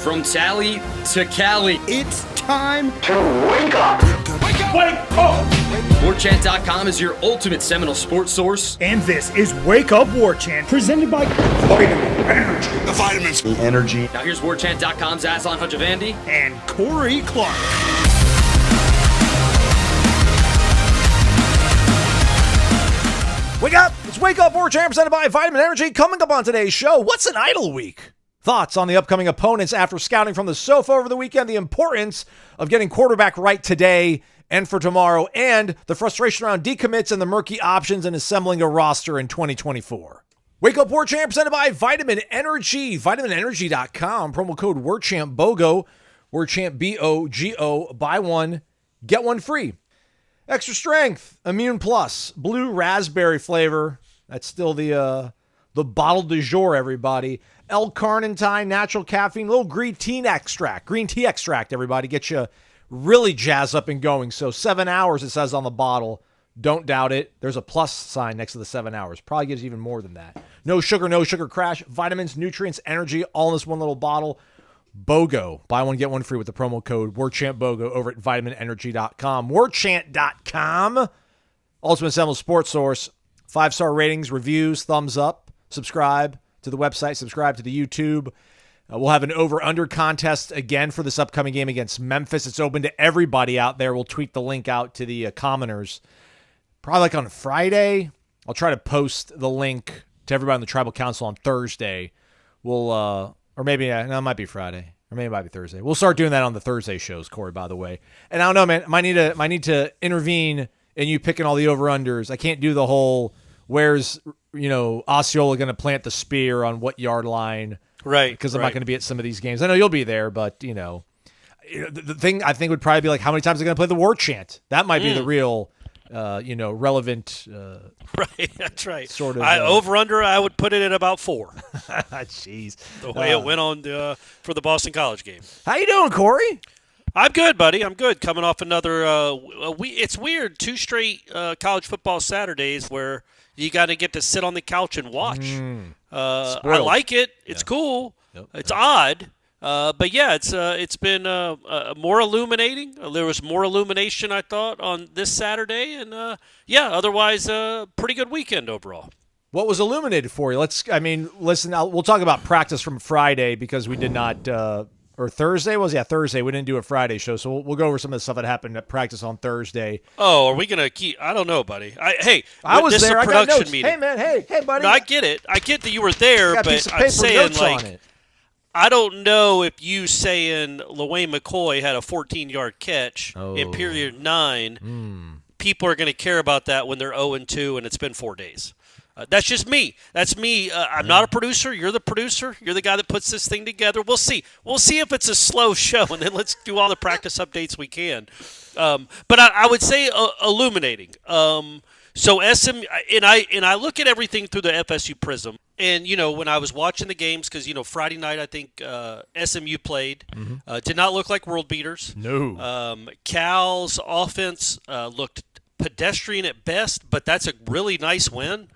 From Tally to Cali. It's time to wake up. Wake up! Wake up! Warchant.com is your ultimate Seminole sports source. And this is Wake Up Warchant, presented by Vitamin Energy. The vitamins. The energy. Now here's Warchant.com's Aslan Hajavandi and Corey Clark. Wake up! It's Wake Up Warchant presented by Vitamin Energy. Coming up on today's show, what's an idle week? Thoughts on the upcoming opponents after scouting from the sofa over the weekend, the importance of getting quarterback right today and for tomorrow, and the frustration around decommits and the murky options in assembling a roster in 2024. Wake Up Warchant presented by Vitamin Energy. VitaminEnergy.com. Promo code Warchant BOGO. Warchant BOGO. Buy one, get one free. Extra Strength, Immune Plus, blue raspberry flavor. That's still the bottle du jour, everybody. L-carnitine, natural caffeine, little green tea extract, everybody. Get you really jazzed up and going. So 7 hours, it says on the bottle. Don't doubt it. There's a plus sign next to the 7 hours. Probably gives you even more than that. No sugar crash. Vitamins, nutrients, energy, all in this one little bottle. BOGO. Buy one, get one free with the promo code WarChantBOGO over at VitaminEnergy.com. Warchant.com. Ultimate Seminole Sports Source. 5-star ratings, reviews, thumbs up. Subscribe to the website. Subscribe to the YouTube. We'll have an over-under contest again for this upcoming game against Memphis. It's open to everybody out there. We'll tweet the link out to the commoners. Probably like on Friday. I'll try to post the link to everybody on the Tribal Council on Thursday. We'll... Or maybe, no, it might be Friday. Or maybe it might be Thursday. We'll start doing that on the Thursday shows, Corey, by the way. And I don't know, man. Might need to intervene in you picking all the over-unders. I can't do the whole, where's, Osceola going to plant the spear on what yard line. Right. Because I'm not going to be at some of these games. I know you'll be there, but, the thing I think would probably be like, how many times are they going to play the war chant? That might be the real, relevant. Right, that's right. Sort of over/under. I would put it at about 4. Jeez, the way it went on for the Boston College game. How you doing, Corey? I'm good, buddy. I'm good. Coming off another. It's weird. 2 straight college football Saturdays where you got to get to sit on the couch and watch. I like it. It's cool. Yep. It's odd. But yeah, it's been more illuminating. There was more illumination, I thought, on this Saturday, and otherwise, pretty good weekend overall. What was illuminated for you? Listen. We'll talk about practice from Friday because we did not, or Thursday was Thursday. We didn't do a Friday show, so we'll go over some of the stuff that happened at practice on Thursday. Oh, are we gonna keep? I don't know, buddy. I was this there. Is a production I got notes. meeting. Hey man, hey buddy. No, I get it. I get that you were there, but I'm saying like. I don't know if you saying LaWayne McCoy had a 14-yard catch in period 9, people are going to care about that when they're 0-2 and it's been 4 days. That's just me. That's me. I'm not a producer. You're the producer. You're the guy that puts this thing together. We'll see. We'll see if it's a slow show, and then let's do all the practice updates we can. But I would say illuminating. So SM and I look at everything through the FSU prism. And, when I was watching the games, because, Friday night I think SMU played, did not look like world beaters. No. Cal's offense looked pedestrian at best, but that's a really nice win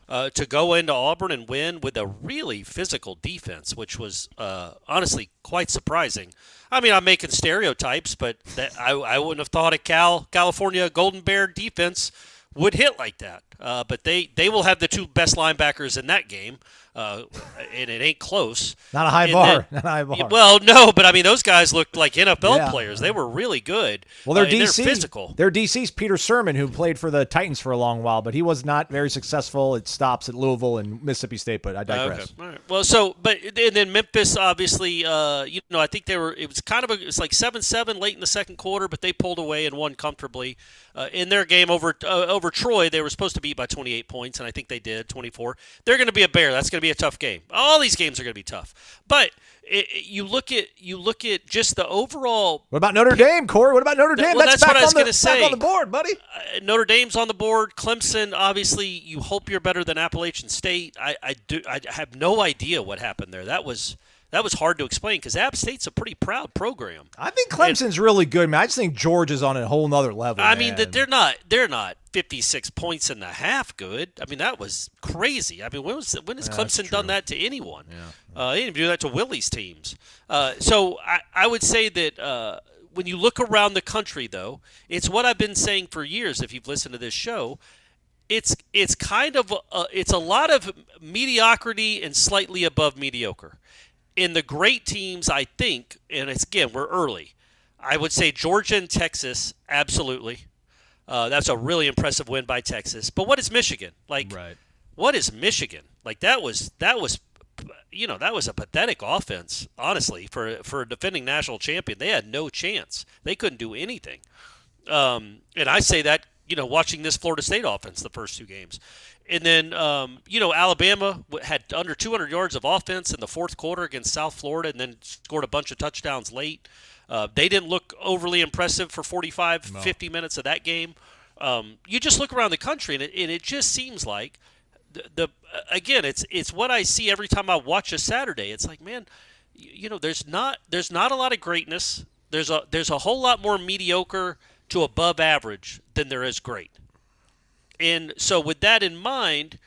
to go into Auburn and win with a really physical defense, which was honestly quite surprising. I mean, I'm making stereotypes, but I wouldn't have thought a California Golden Bear defense would hit like that. But they will have the 2 best linebackers in that game, and it ain't close. Not a high bar. Not a high bar. Well, no, but I mean, those guys looked like NFL players. They were really good. Well, their DC, they're physical. Their DC's Peter Sermon, who played for the Titans for a long while, but he was not very successful. It stops at Louisville and Mississippi State, but I digress. Okay. All right. Well, and then Memphis, obviously, I think it was kind of it's like 7-7 late in the second quarter, but they pulled away and won comfortably. In their game over Troy, they were supposed to beat by 28 points, and I think they did, 24. They're going to be a bear. That's going to be a tough game. All these games are going to be tough. But you look at just the overall. What about Notre Dame, Corey? What about Notre Dame? Well, that's what I was going to say. Back on the board, buddy. Notre Dame's on the board. Clemson, obviously, you hope you're better than Appalachian State. I have no idea what happened there. That was that was hard to explain because App State's a pretty proud program. I think Clemson's really good, man. I just think Georgia's on a whole nother level. I mean, they're not 56 points in the half good. I mean, that was crazy. I mean, when has Clemson done that to anyone? Yeah. They didn't even do that to Willie's teams. So I would say that when you look around the country, though, it's what I've been saying for years. If you've listened to this show, it's kind of it's a lot of mediocrity and slightly above mediocre. In the great teams, I think, and it's, again, we're early, I would say Georgia and Texas, absolutely. That's a really impressive win by Texas. But what is Michigan? What is Michigan? That was a pathetic offense, honestly, for a defending national champion. They had no chance. They couldn't do anything. And I say that, watching this Florida State offense the first two games. And then, Alabama had under 200 yards of offense in the fourth quarter against South Florida and then scored a bunch of touchdowns late. They didn't look overly impressive for 50 minutes of that game. You just look around the country, and it just seems like, again, it's what I see every time I watch a Saturday. It's like, man, there's not a lot of greatness. There's a whole lot more mediocre to above average than there is great. And so with that in mind,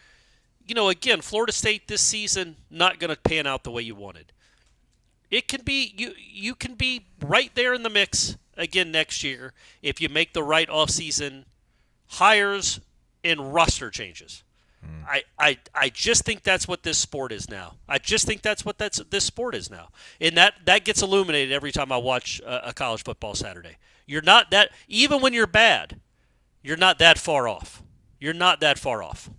again, Florida State this season, not going to pan out the way you wanted. It can be you can be right there in the mix again next year if you make the right offseason hires and roster changes. I just think that's what this sport is now. I just think that's what this sport is now. And that gets illuminated every time I watch a college football Saturday. You're not that, even when you're bad, you're not that far off. You're not that far off.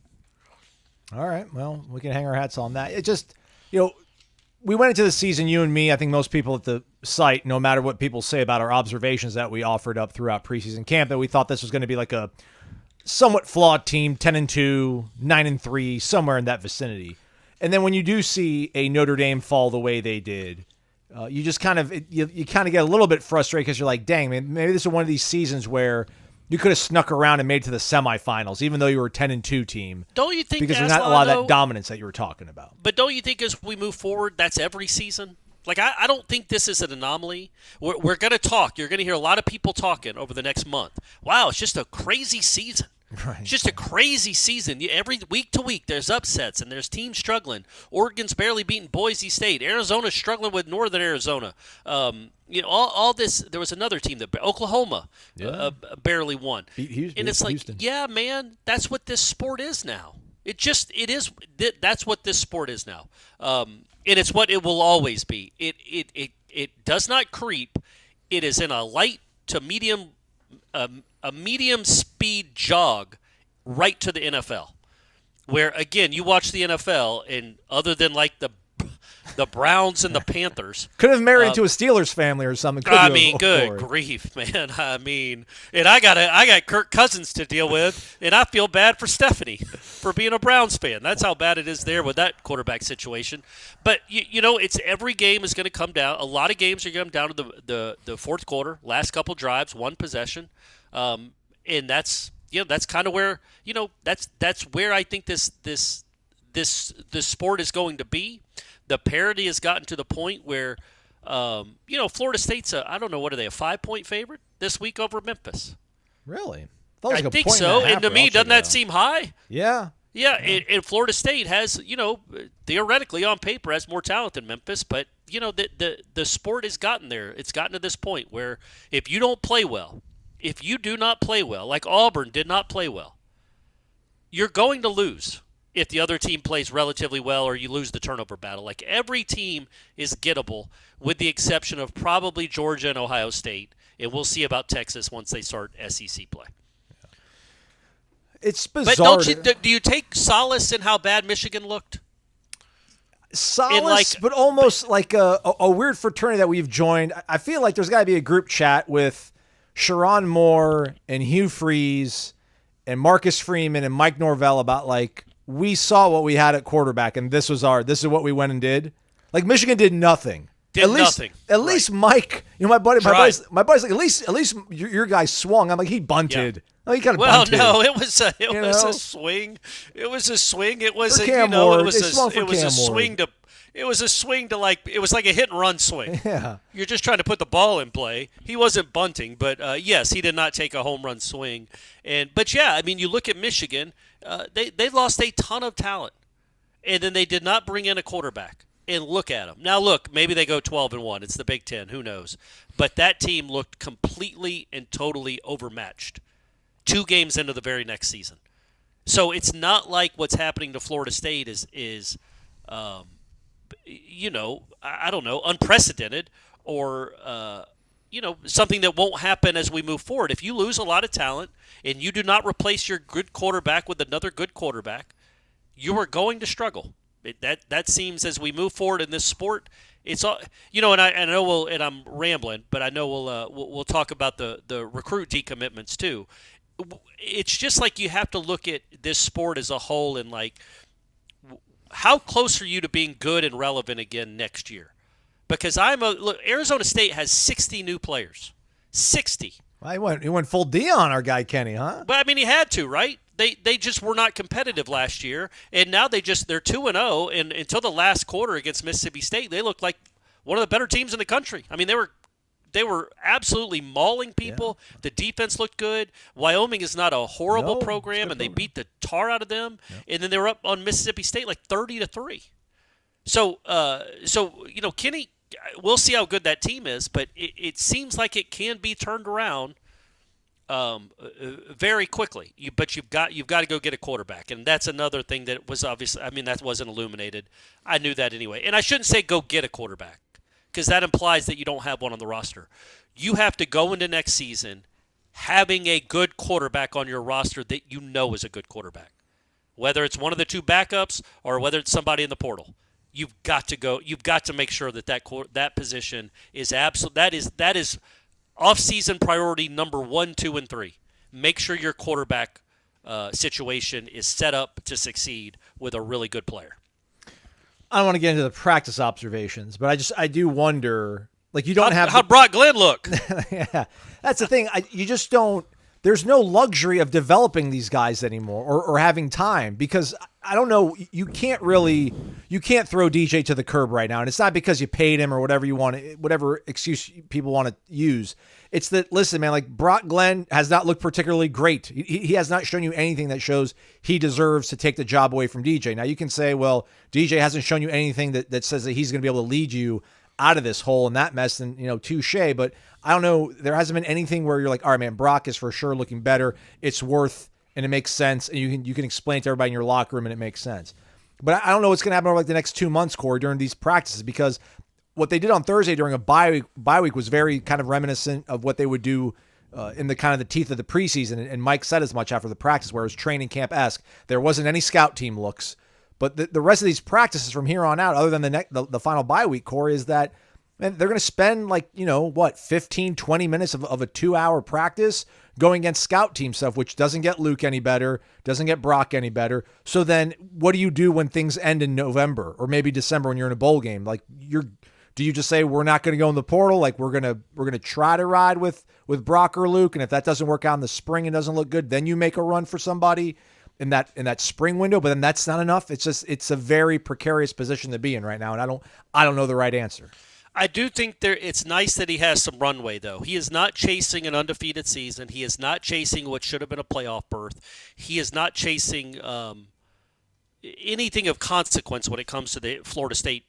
All right. Well, we can hang our hats on that. It just, we went into the season, you and me, I think most people at the site, no matter what people say about our observations that we offered up throughout preseason camp, that we thought this was going to be like a somewhat flawed team, 10-2, 9-3, somewhere in that vicinity. And then when you do see a Notre Dame fall the way they did, you just kind of get a little bit frustrated because you're like, dang, man, maybe this is one of these seasons where you could have snuck around and made it to the semifinals, even though you were a 10-2 team. Don't you think because there's not a lot of that dominance that you were talking about? But don't you think as we move forward, that's every season? I don't think this is an anomaly. We're going to talk. You're going to hear a lot of people talking over the next month. Wow, it's just a crazy season. Right. It's just a crazy season. Every week to week, there's upsets and there's teams struggling. Oregon's barely beating Boise State. Arizona's struggling with Northern Arizona. All this. There was another team that Oklahoma barely won. And it's like, Houston. Yeah, man, that's what this sport is now. It is. That's what this sport is now. And it's what it will always be. It does not creep. It is in a light to medium. A medium speed jog right to the NFL, where, again, you watch the NFL, and other than the Browns and the Panthers. Could have married into a Steelers family or something. Good grief, man. And I got Kirk Cousins to deal with, and I feel bad for Stephanie for being a Browns fan. That's how bad it is there with that quarterback situation. But, it's every game is going to come down. A lot of games are going to come down to the fourth quarter, last couple drives, one possession. And that's kind of where, that's where I think this sport is going to be. The parity has gotten to the point where, Florida State's I don't know, what are they, a 5-point favorite this week over Memphis? Really? I think so. And to me, doesn't that seem high? Yeah. Yeah, and Florida State has, theoretically on paper has more talent than Memphis, but, the sport has gotten there. It's gotten to this point where if you don't play well, if you do not play well, like Auburn did not play well, you're going to lose if the other team plays relatively well or you lose the turnover battle. Like, every team is gettable with the exception of probably Georgia and Ohio State, and we'll see about Texas once they start SEC play. It's bizarre. But do you take solace in how bad Michigan looked? Solace, but almost like a weird fraternity that we've joined. I feel like there's got to be a group chat with Sharon Moore and Hugh Freeze and Marcus Freeman and Mike Norvell about, we saw what we had at quarterback and this is what we went and did. Like, Michigan did nothing. At least Mike, my buddy's like, at least your guy swung. I'm like, he bunted. Yeah. Oh, he kind of bunted. No, it was a swing. It was a swing. It was a swing to It was a swing to it was like a hit and run swing. Yeah. You're just trying to put the ball in play. He wasn't bunting, but yes, he did not take a home run swing. But yeah, I mean, you look at Michigan, they lost a ton of talent, and then they did not bring in a quarterback. And look at them now. Look, maybe they go 12-1. It's the Big Ten. Who knows? But that team looked completely and totally overmatched 2 games into the very next season. So it's not like what's happening to Florida State is I don't know, unprecedented or, something that won't happen as we move forward. If you lose a lot of talent and you do not replace your good quarterback with another good quarterback, you are going to struggle. That seems as we move forward in this sport. It's all, and I know and I'm rambling, but I know we'll talk about the recruit decommitments too. It's just like you have to look at this sport as a whole and how close are you to being good and relevant again next year? Because Arizona State has 60 new players. 60. Well, he went full Dion, our guy Kenny, huh? But I mean, he had to, right? They just were not competitive last year, and now they're 2-0. And until the last quarter against Mississippi State, they looked like one of the better teams in the country. I mean, they were absolutely mauling people. Yeah. The defense looked good. Wyoming is not a horrible program, and they beat the tar out of them. Yeah. And then they were up on Mississippi State 30-3. So Kenny, we'll see how good that team is, but it seems like it can be turned around very quickly. But you've got to go get a quarterback, and that's another thing that was obviously. I mean, that wasn't illuminated. I knew that anyway, and I shouldn't say go get a quarterback, because that implies that you don't have one on the roster. You have to go into next season having a good quarterback on your roster that you know is a good quarterback. Whether it's one of the 2 backups or whether it's somebody in the portal. You've got to go. You've got to make sure that position is absolute. That is off-season priority number 1, 2, and 3. Make sure your quarterback situation is set up to succeed with a really good player. I don't want to get into the practice observations, but I do wonder, you don't have how Brock Glenn look. Yeah, that's the thing. You just don't. There's no luxury of developing these guys anymore or having time, because I don't know. You can't throw DJ to the curb right now, and it's not because you paid him or whatever excuse people want to use. It's that, listen, man, Brock Glenn has not looked particularly great. He has not shown you anything that shows he deserves to take the job away from DJ. Now, you can say, well, DJ hasn't shown you anything that says that he's going to be able to lead you out of this hole and that mess, and, touche. But I don't know. There hasn't been anything where you're like, all right, man, Brock is for sure looking better. It's worth, and it makes sense, and you can explain it to everybody in your locker room, and it makes sense. But I don't know what's going to happen over the next 2 months, Corey, during these practices, because what they did on Thursday during a bye week was very kind of reminiscent of what they would do in the kind of the teeth of the preseason. And Mike said as much after the practice, where it was training camp-esque. There wasn't any scout team looks. But the rest of these practices from here on out, other than the final bye week, Corey, is that man, they're going to spend 15, 20 minutes of a 2-hour practice going against scout team stuff, which doesn't get Luke any better, doesn't get Brock any better. So then what do you do when things end in November or maybe December when you're in a bowl game? Do you just say we're not going to go in the portal? We're gonna try to ride with Brock or Luke, and if that doesn't work out in the spring and doesn't look good, then you make a run for somebody in that spring window. But then that's not enough. It's a very precarious position to be in right now, and I don't know the right answer. I do think it's nice that he has some runway, though. He is not chasing an undefeated season. He is not chasing what should have been a playoff berth. He is not chasing anything of consequence when it comes to the Florida State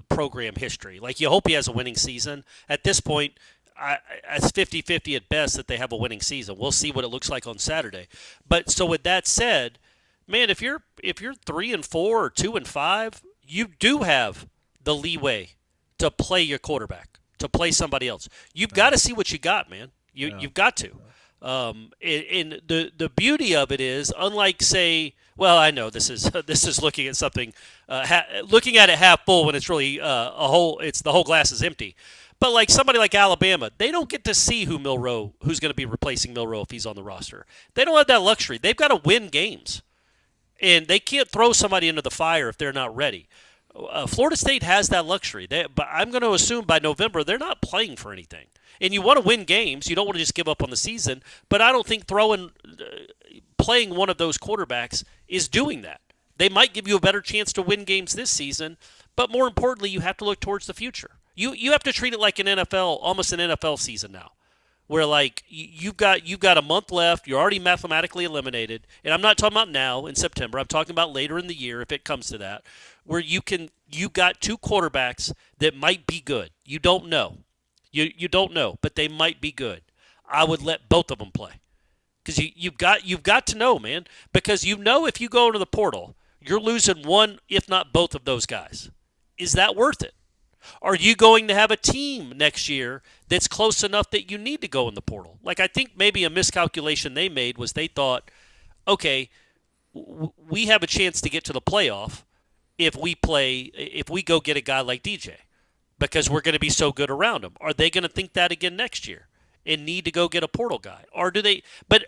program history. You hope he has a winning season. At this point, it's 50-50 at best that they have a winning season. We'll see what it looks like on Saturday. But so with that said, man, if you're 3-4 or 2-5, you do have the leeway to play your quarterback, to play somebody else. You've got to see what you got, man. You've got to. And the beauty of it is, unlike, say, well, I know this is looking at something, looking at it half full when it's really the whole glass is empty. But somebody like Alabama, they don't get to see who's going to be replacing Milroe if he's on the roster. They don't have that luxury. They've got to win games, and they can't throw somebody into the fire if they're not ready. Florida State has that luxury. But I'm going to assume by November they're not playing for anything. And you want to win games. You don't want to just give up on the season. But I don't think playing one of those quarterbacks is doing that. They might give you a better chance to win games this season, But more importantly, you have to look towards the future. You have to treat it like an NFL, almost an NFL season now, where like you've got a month left. You're already mathematically eliminated, and I'm not talking about now in September. I'm talking about later in the year if it comes to that, where you got two quarterbacks that might be good. You don't know, you don't know, but they might be good. I would let both of them play because you've got to know, man, because if you go into the portal, you're losing one, if not both of those guys. Is that worth it? Are you going to have a team next year that's close enough that you need to go in the portal? Like, I think maybe a miscalculation they made was they thought, okay, we have a chance to get to the playoff if we go get a guy like DJ because we're going to be so good around him. Are they going to think that again next year and need to go get a portal guy? Or do they – but,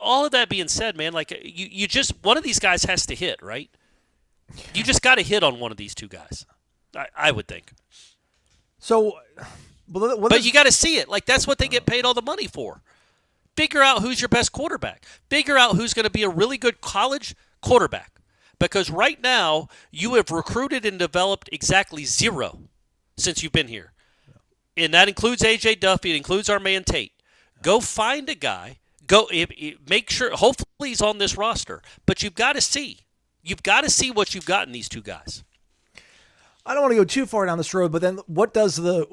all of that being said, man, like you just – one of these guys has to hit, right? You just got to hit on one of these two guys. I would think. So, but you got to see it. Like, that's what they get paid all the money for. Figure out who's your best quarterback. Figure out who's going to be a really good college quarterback. Because right now, you have recruited and developed exactly zero since you've been here. And that includes A.J. Duffy. It includes our man Tate. Go find a guy. Make sure. Hopefully he's on this roster. But you've got to see. You've got to see what you've got in these two guys. I don't want to go too far down this road, but then what does the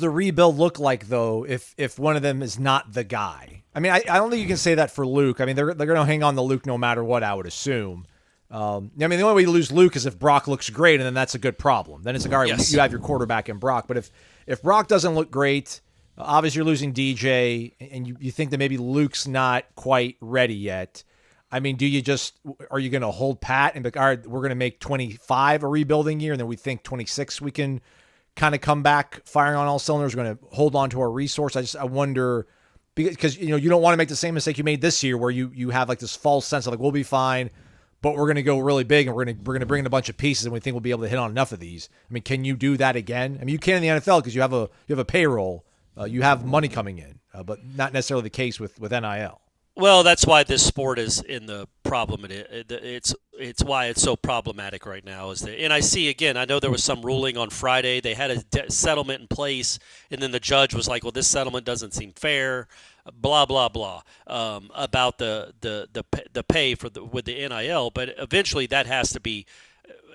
rebuild look like though if one of them is not the guy? I mean, I don't think you can say that for Luke. I mean, they're going to hang on to Luke no matter what, I would assume. I mean, the only way you lose Luke is if Brock looks great, and then that's a good problem. Then it's like, all right, yes. You have your quarterback in Brock. But if Brock doesn't look great, obviously you're losing DJ, and you think that maybe Luke's not quite ready yet. I mean, are you going to hold pat and be like, all right, we're going to make 25 a rebuilding year, and then we think 26 we can kind of come back firing on all cylinders? We're going to hold on to our resource. I wonder, because you don't want to make the same mistake you made this year where you have like this false sense of like, we'll be fine, but we're going to go really big and we're going to bring in a bunch of pieces and we think we'll be able to hit on enough of these. I mean, can you do that again? I mean, you can in the NFL because you have a payroll, you have money coming in, but not necessarily the case with NIL. Well, that's why this sport is in the problem. It's why it's so problematic right now. And I see, again, I know there was some ruling on Friday. They had a settlement in place, and then the judge was like, well, this settlement doesn't seem fair, blah, blah, blah, about the pay with the NIL. But eventually that has to be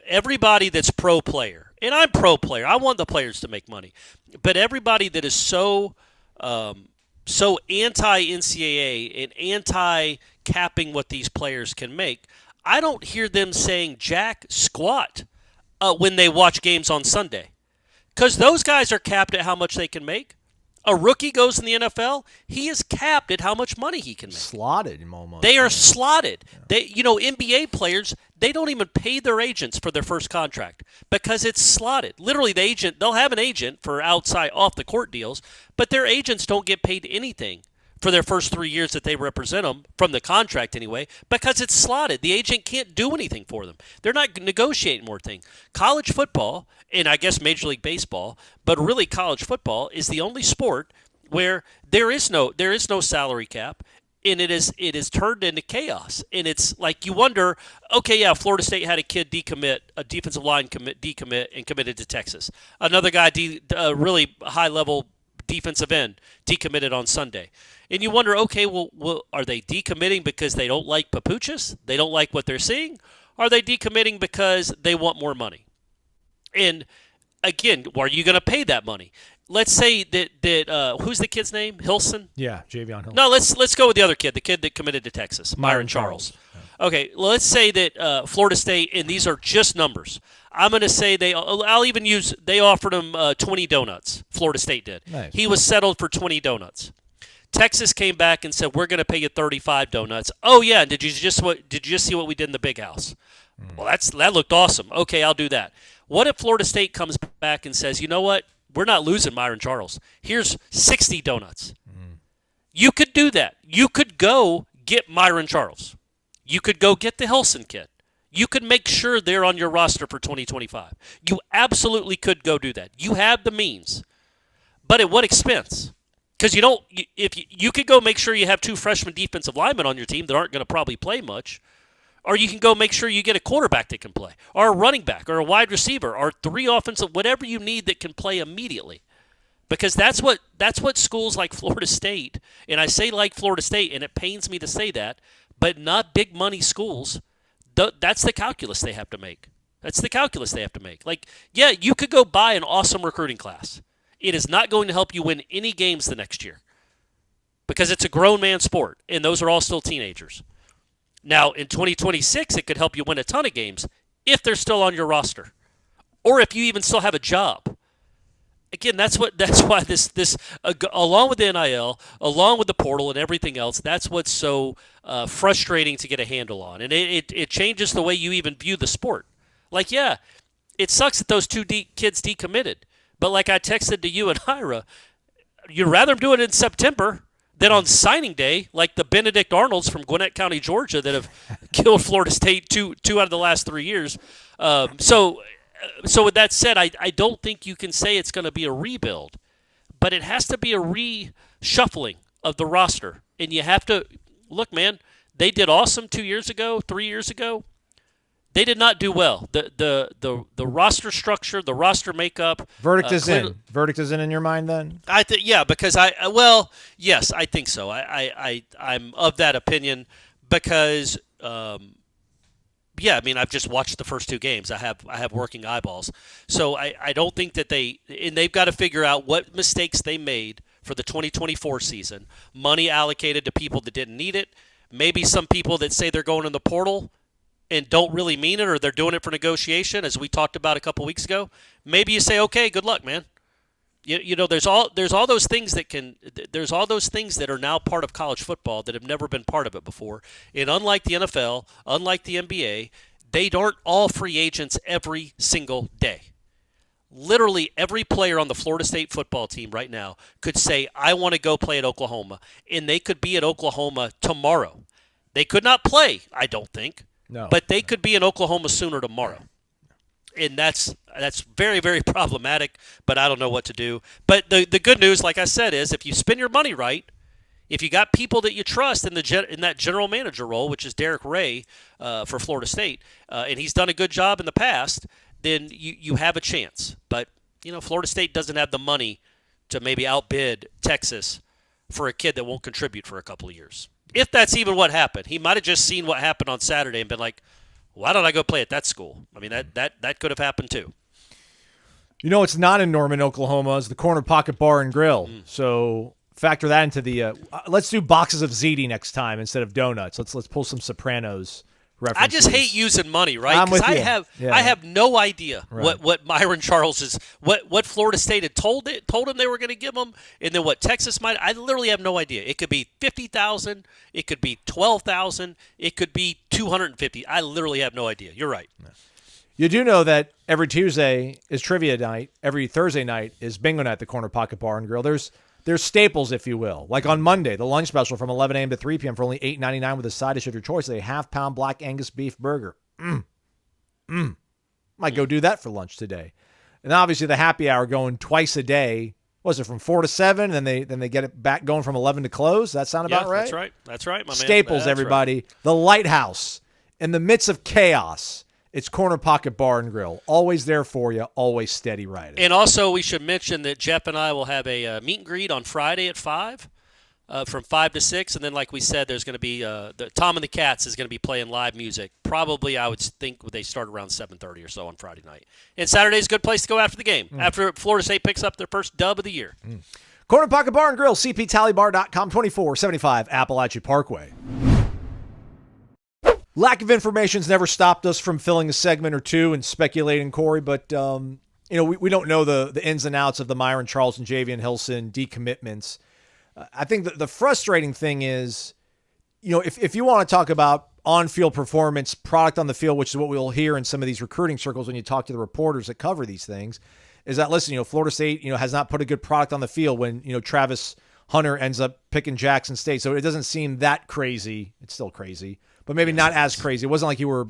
everybody that's pro player. And I'm pro player. I want the players to make money. But everybody that is so anti-NCAA and anti-capping what these players can make, I don't hear them saying jack squat when they watch games on Sunday. Because those guys are capped at how much they can make. A rookie goes in the NFL, he is capped at how much money he can make. Slotted almost. They are slotted. Yeah. NBA players, they don't even pay their agents for their first contract because it's slotted. Literally, they'll have an agent for outside off-the-court deals, but their agents don't get paid anything for their first 3 years that they represent them, from the contract anyway, because it's slotted. The agent can't do anything for them. They're not negotiating more things. College football, and I guess Major League Baseball, but really college football is the only sport where there is no salary cap, and it is turned into chaos. And it's like you wonder, okay, yeah, Florida State had a kid decommit, a defensive line decommit, and committed to Texas. Another guy, really high-level defensive end, decommitted on Sunday. And you wonder, okay, well, are they decommitting because they don't like Papuchis? They don't like what they're seeing? Are they decommitting because they want more money? And again, are you going to pay that money? Let's say that who's the kid's name? Hilson? Yeah, Javion Hilson. No, let's go with the other kid, the kid that committed to Texas, Myron Charles. Yeah. Okay, well, let's say that Florida State, and these are just numbers. I'm going to say they offered him 20 donuts. Florida State did. Nice. He was settled for 20 donuts. Texas came back and said, we're going to pay you 35 donuts. Oh, yeah, did you just see what we did in the big house? Well, that looked awesome. Okay, I'll do that. What if Florida State comes back and says, you know what? We're not losing Myron Charles. Here's 60 donuts. You could do that. You could go get Myron Charles. You could go get the Hilson kid. You could make sure they're on your roster for 2025. You absolutely could go do that. You have the means. But at what expense? Because if you could go make sure you have two freshman defensive linemen on your team that aren't going to probably play much, Or you can go make sure you get a quarterback that can play, or a running back, or a wide receiver, or 3 offensive, whatever you need that can play immediately. Because that's what schools like Florida State, and I say like Florida State, and it pains me to say that, but not big money schools, that's the calculus they have to make. That's the calculus they have to make. Like, yeah, you could go buy an awesome recruiting class. It is not going to help you win any games the next year because it's a grown man sport, and those are all still teenagers. Now, in 2026, it could help you win a ton of games if they're still on your roster or if you even still have a job. Again, that's why this along with the NIL, along with the portal and everything else, that's what's so frustrating to get a handle on. And it changes the way you even view the sport. Like, yeah, it sucks that those 2 kids decommitted. But like I texted to you and Ira, you'd rather them do it in September than on signing day, like the Benedict Arnolds from Gwinnett County, Georgia, that have killed Florida State two out of the last 3 years. So with that said, I don't think you can say it's going to be a rebuild, but it has to be a reshuffling of the roster. And you have to look, man, they did awesome 2 years ago, 3 years ago. They did not do well. The roster structure, the roster makeup. Verdict is in. Verdict is in your mind then? Because yes, I think so. I'm of that opinion because I've just watched the first 2 games. I have working eyeballs. So I don't think that they've got to figure out what mistakes they made for the 2024 season. Money allocated to people that didn't need it. Maybe some people that say they're going in the portal and don't really mean it, or they're doing it for negotiation, as we talked about a couple weeks ago. Maybe you say, okay, good luck, man. You know, there's all those things that are now part of college football that have never been part of it before. And unlike the NFL, unlike the NBA, they aren't all free agents every single day. Literally every player on the Florida State football team right now could say, I want to go play at Oklahoma, and they could be at Oklahoma tomorrow. They could not play, I don't think. No. But they could be in Oklahoma Sooner tomorrow. And that's very, very problematic, but I don't know what to do. But the good news, like I said, is if you spend your money right, if you got people that you trust in that general manager role, which is Derek Ray for Florida State, and he's done a good job in the past, then you have a chance. But, Florida State doesn't have the money to maybe outbid Texas for a kid that won't contribute for a couple of years. If that's even what happened. He might have just seen what happened on Saturday and been like, why don't I go play at that school? I mean, that could have happened too. It's not in Norman, Oklahoma. It's the Corner Pocket Bar and Grill. So factor that into the let's do boxes of ziti next time instead of donuts. Let's pull some Sopranos references. I just hate using money, right? Because I have no idea what Myron Charles is, what Florida State had told him they were going to give him, and then what Texas might. I literally have no idea. It could be $50,000, it could be $12,000, it could be $250,000. I literally have no idea. You're right. You do know that every Tuesday is trivia night. Every Thursday night is bingo night at the Corner Pocket Bar and Grill. There's staples, if you will. Like on Monday, the lunch special from 11 a.m. to 3 p.m. for only $8.99 with a side dish of your choice, a half-pound Black Angus beef burger. Might go do that for lunch today. And obviously the happy hour going twice a day. Was it from 4 to 7? And then they get it back going from 11 to close? That sound about right? That's right, my man. Staples, That's everybody. Right. The Lighthouse. In the midst of chaos, it's Corner Pocket Bar and Grill. Always there for you, always steady riding. And also, we should mention that Jeff and I will have a meet and greet on Friday at 5, from 5 to 6. And then, like we said, there's going to be the Tom and the Cats is going to be playing live music. Probably, I would think they start around 7:30 or so on Friday night. And Saturday's a good place to go after the game, after Florida State picks up their first dub of the year. Corner Pocket Bar and Grill, cptallybar.com, 2475 Appalachia Parkway. Lack of information's never stopped us from filling a segment or two and speculating, Corey, but we don't know the ins and outs of the Myron Charles and Javian Hilson decommitments. I think the frustrating thing is, if you want to talk about on-field performance, product on the field, which is what we'll hear in some of these recruiting circles when you talk to the reporters that cover these things, is that, listen, Florida State, has not put a good product on the field when, Travis Hunter ends up picking Jackson State. So it doesn't seem that crazy. It's still crazy, but maybe not as crazy. It wasn't like you were,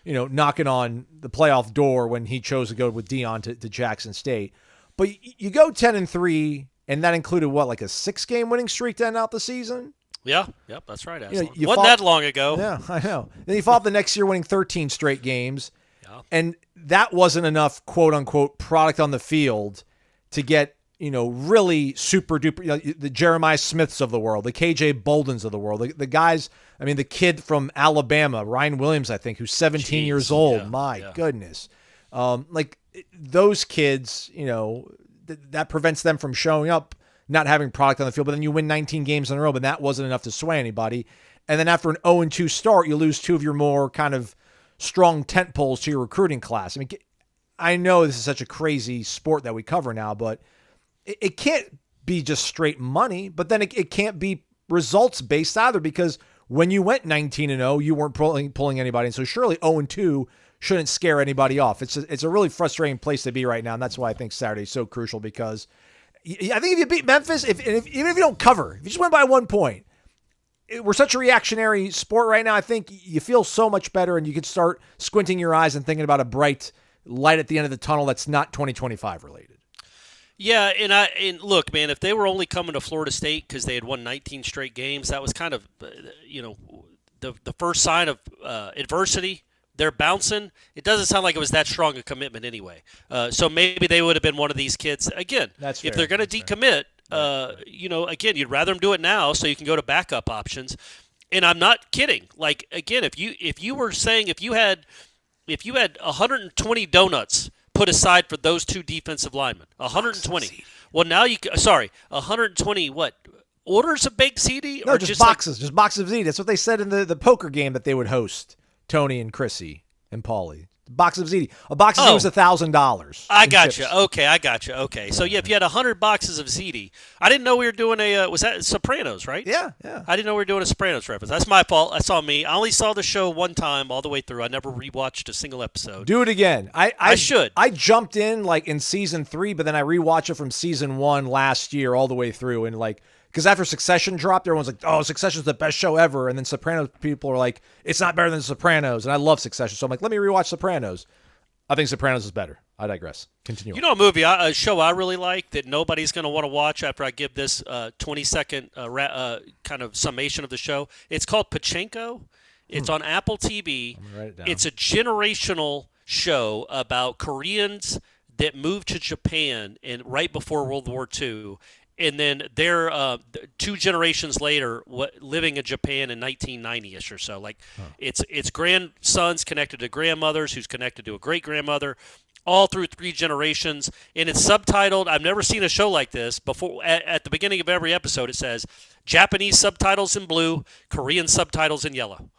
knocking on the playoff door when he chose to go with Dion to Jackson State. But you go 10-3, and that included what, like a 6-game winning streak to end out the season? Yeah, yep, that's right. Wasn't fought, that long ago. Yeah, I know. Then he fought the next year, winning 13 straight games. Yeah. And that wasn't enough, quote unquote, product on the field to get, really super duper, the Jeremiah Smiths of the world, the KJ Boldens of the world, the guys, the kid from Alabama, Ryan Williams, I think, who's 17 years old. Yeah, My goodness. Those kids, that prevents them from showing up, not having product on the field, but then you win 19 games in a row, but that wasn't enough to sway anybody. And then after an 0-2 start, you lose two of your more kind of strong tent poles to your recruiting class. I know this is such a crazy sport that we cover now, but it can't be just straight money, but then it can't be results based either, because when you went 19-0, you weren't pulling anybody. And so surely 0-2 shouldn't scare anybody off. It's a really frustrating place to be right now. And that's why I think Saturday is so crucial, because I think if you beat Memphis, even if you don't cover, if you just win by 1 point, we're such a reactionary sport right now. I think you feel so much better, and you can start squinting your eyes and thinking about a bright light at the end of the tunnel that's not 2025 related. Yeah, and look, man, if they were only coming to Florida State because they had won 19 straight games, that was kind of, the first sign of adversity. They're bouncing. It doesn't sound like it was that strong a commitment anyway. So maybe they would have been one of these kids. Again, if they're going to decommit, again, you'd rather them do it now so you can go to backup options. And I'm not kidding. Like, again, if you were saying if you had 120 donuts put aside for those two defensive linemen, 120. Well, now 120 what? Orders of baked ziti? No, just boxes. Just boxes of ziti. That's what they said in the poker game that they would host. Tony and Chrissy and Paulie. Box of ziti. A box of ziti was $1,000. I got you. Okay, I got you. Okay, so if you had 100 boxes of ziti, I didn't know we were doing was that Sopranos, right? Yeah. I didn't know we were doing a Sopranos reference. That's my fault. That's on me. I only saw the show one time all the way through. I never rewatched a single episode. Do it again. I should. I jumped in in season 3, but then I rewatched it from season 1 last year all the way through, and because after Succession dropped, everyone's like, oh, Succession's the best show ever. And then Sopranos people are like, it's not better than Sopranos. And I love Succession. So I'm like, let me rewatch Sopranos. I think Sopranos is better. I digress. Continue. You know a show I really like that nobody's going to want to watch after I give this 20-second kind of summation of the show? It's called Pachinko. It's on Apple TV. I'm gonna write it down. It's a generational show about Koreans that moved to Japan right before World War II. And then they're 2 generations later living in Japan in 1990-ish or so. It's grandsons connected to grandmothers who's connected to a great-grandmother, all through 3 generations. And it's subtitled. I've never seen a show like this before. At the beginning of every episode, it says, Japanese subtitles in blue, Korean subtitles in yellow.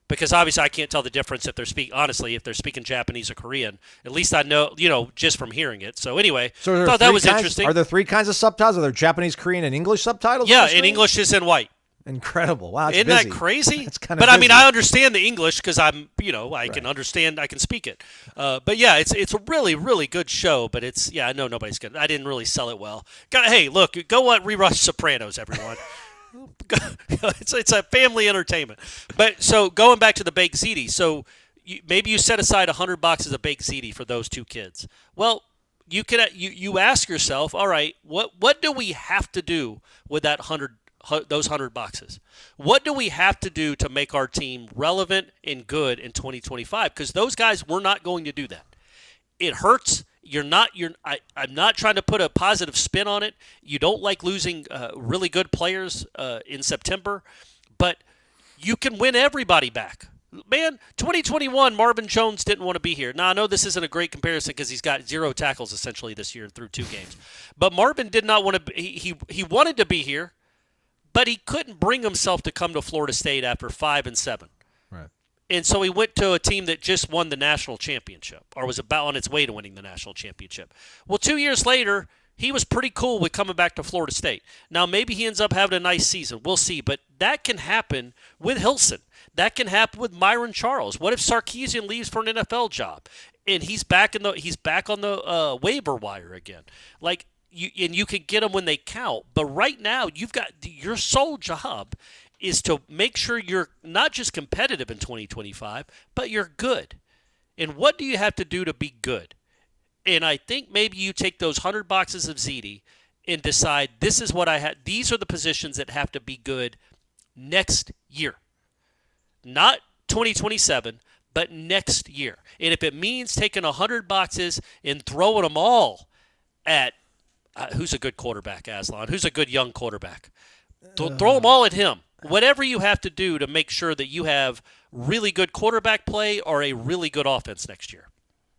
Because obviously I can't tell the difference if they're speaking Japanese or Korean. At least I know, just from hearing it. So anyway, I thought that was interesting. Are there 3 kinds of subtitles? Are there Japanese, Korean, and English subtitles? Yeah, and English is in white. Incredible. Wow, Isn't busy. that crazy? That's kind of But busy. I understand the English because I'm, I can understand, I can speak it. But yeah, it's a really, really good show. But I know nobody's good. I didn't really sell it well. Hey, look, go rewatch Sopranos, everyone. It's a family entertainment. But so going back to the baked ziti, so maybe you set aside 100 boxes of baked ziti for those 2 kids. Well, you ask yourself, all right, what do we have to do with those 100 boxes? What do we have to do to make our team relevant and good in 2025? Because those guys were not going to do that. It hurts. I'm not trying to put a positive spin on it. You don't like losing really good players in September, but you can win everybody back. Man, 2021, Marvin Jones didn't want to be here. Now, I know this isn't a great comparison because he's got 0 tackles essentially this year through 2 games. But Marvin did not want to – he wanted to be here, but he couldn't bring himself to come to Florida State after 5-7. Right. And so he went to a team that just won the national championship or was about on its way to winning the national championship. Well, 2 years later, he was pretty cool with coming back to Florida State. Now, maybe he ends up having a nice season. We'll see. But that can happen with Hilson. That can happen with Myron Charles. What if Sarkisian leaves for an NFL job and he's back on the waiver wire again? You can get them when they count. But right now, you've got your sole job is to make sure you're not just competitive in 2025, but you're good. And what do you have to do to be good? And I think maybe you take those 100 boxes of ziti and decide this is what I had. These are the positions that have to be good next year. Not 2027, but next year. And if it means taking 100 boxes and throwing them all at who's a good quarterback, Aslan? Who's a good young quarterback? Throw them all at him. Whatever you have to do to make sure that you have really good quarterback play or a really good offense next year.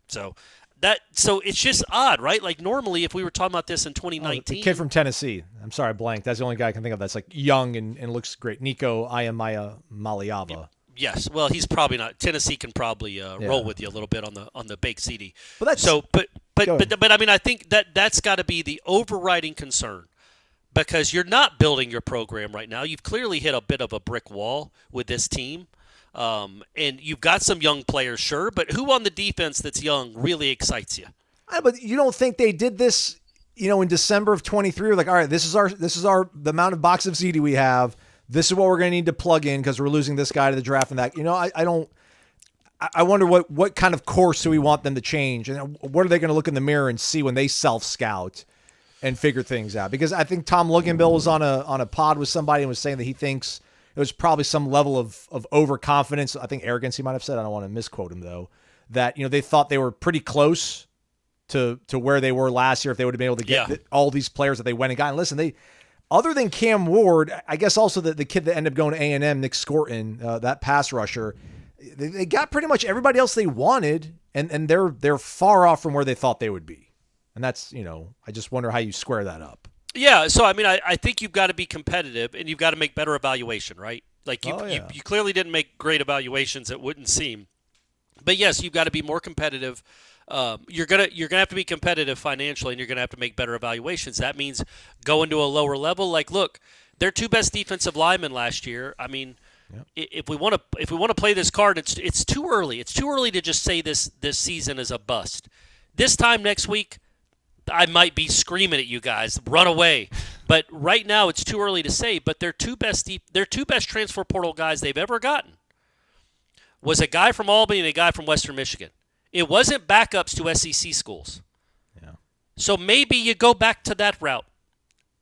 So it's just odd, right? Like normally if we were talking about this in 2019. The kid from Tennessee. I'm sorry, blank. That's the only guy I can think of that's like young and looks great. Nico Maliava. Yes. Well, he's probably not. Tennessee can probably roll with you a little bit on the baked CD. But that's But I mean, I think that's got to be the overriding concern because you're not building your program right now. You've clearly hit a bit of a brick wall with this team, and you've got some young players, sure, but who on the defense that's young really excites you? But you don't think they did this, in December of 23? We're like, all right, this is the amount of box of CD we have. This is what we're going to need to plug in because we're losing this guy to the draft and that. I wonder what kind of course do we want them to change, and what are they going to look in the mirror and see when they self-scout and figure things out? Because I think Tom Luganbill was on a pod with somebody and was saying that he thinks it was probably some level of overconfidence. I think arrogance he might have said. I don't want to misquote him though. That they thought they were pretty close to where they were last year if they would have been able to get all these players that they went and got. And listen, other than Cam Ward, I guess also the kid that ended up going to A&M, Nick Scorton, that pass rusher. They got pretty much everybody else they wanted, and they're far off from where they thought they would be. And that's, I just wonder how you square that up. Yeah, so I mean, I think you've got to be competitive, and you've got to make better evaluation, right? Like you clearly didn't make great evaluations, it wouldn't seem. But yes, you've got to be more competitive. You're gonna have to be competitive financially, and you're gonna have to make better evaluations. That means going to a lower level. Like, look, their two best defensive linemen last year. I mean. Yep. If we want to play this card, it's too early. It's too early to just say this season is a bust. This time next week, I might be screaming at you guys, run away. But right now, it's too early to say. But their two best transfer portal guys they've ever gotten was a guy from Albany and a guy from Western Michigan. It wasn't backups to SEC schools. Yeah. So maybe you go back to that route.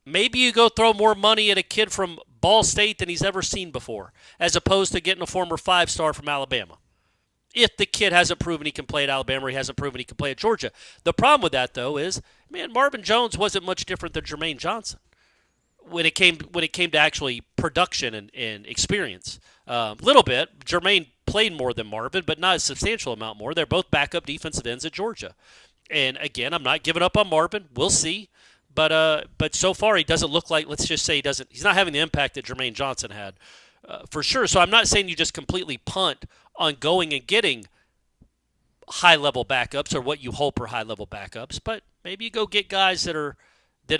Maybe you go throw more money at a kid from Ball State than he's ever seen before, as opposed to getting a former 5-star from Alabama. If the kid hasn't proven he can play at Alabama or he hasn't proven he can play at Georgia. The problem with that, though, is, Marvin Jones wasn't much different than Jermaine Johnson when it came to actually production and experience. A little bit. Jermaine played more than Marvin, but not a substantial amount more. They're both backup defensive ends at Georgia. And, again, I'm not giving up on Marvin. We'll see. But so far he doesn't look like, let's just say he's not having the impact that Jermaine Johnson had for sure. So I'm not saying you just completely punt on going and getting high-level backups or what you hope are high-level backups, but maybe you go get guys that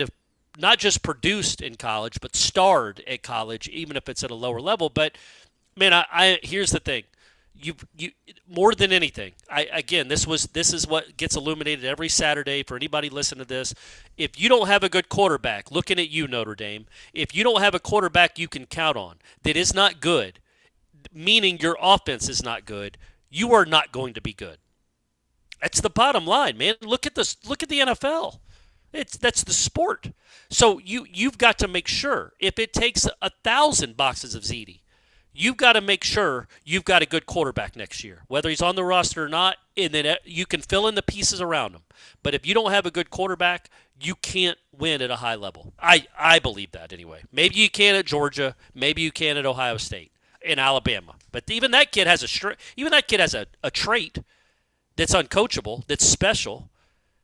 have not just produced in college but starred at college, even if it's at a lower level. But, here's the thing. You more than anything, this is what gets illuminated every Saturday for anybody listening to this. If you don't have a good quarterback, looking at you, Notre Dame, if you don't have a quarterback you can count on that is not good, meaning your offense is not good, you are not going to be good. That's the bottom line, man. Look at the NFL. That's the sport. So you've got to make sure if it takes 1,000 boxes of ZD, you've got to make sure you've got a good quarterback next year, whether he's on the roster or not, and then you can fill in the pieces around him. But if you don't have a good quarterback, you can't win at a high level. I believe that anyway. Maybe you can at Georgia. Maybe you can at Ohio State and Alabama. But even that kid has a trait that's uncoachable, that's special.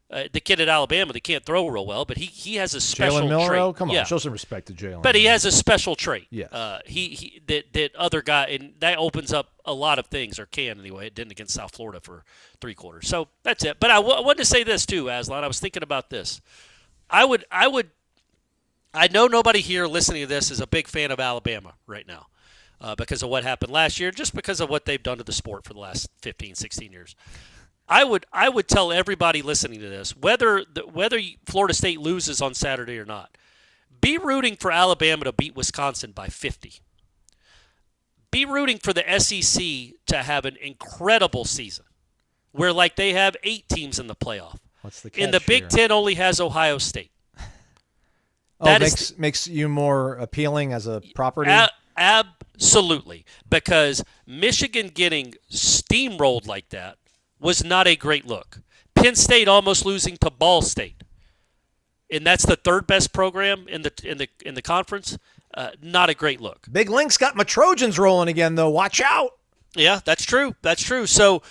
The kid at Alabama that can't throw real well, but he has a special Jalen Milroe? trait. Come on, show some respect to Jalen. But he has a special trait. Yes. That other guy, and that opens up a lot of things, or can anyway. It didn't against South Florida for 3 quarters. So that's it. But I wanted to say this too, Aslan. I was thinking about this. I know nobody here listening to this is a big fan of Alabama right now because of what happened last year, just because of what they've done to the sport for the last 15, 16 years. I would tell everybody listening to this, whether Florida State loses on Saturday or not, be rooting for Alabama to beat Wisconsin by 50. Be rooting for the SEC to have an incredible season, where like they have 8 teams in the playoff. What's the catch and the Big Ten only has Ohio State. Makes you more appealing as a property? Absolutely, because Michigan getting steamrolled like that was not a great look. Penn State almost losing to Ball State, and that's the third best program in the conference. Not a great look. Big Link's got my Trojans rolling again, though. Watch out. Yeah, that's true. That's true. So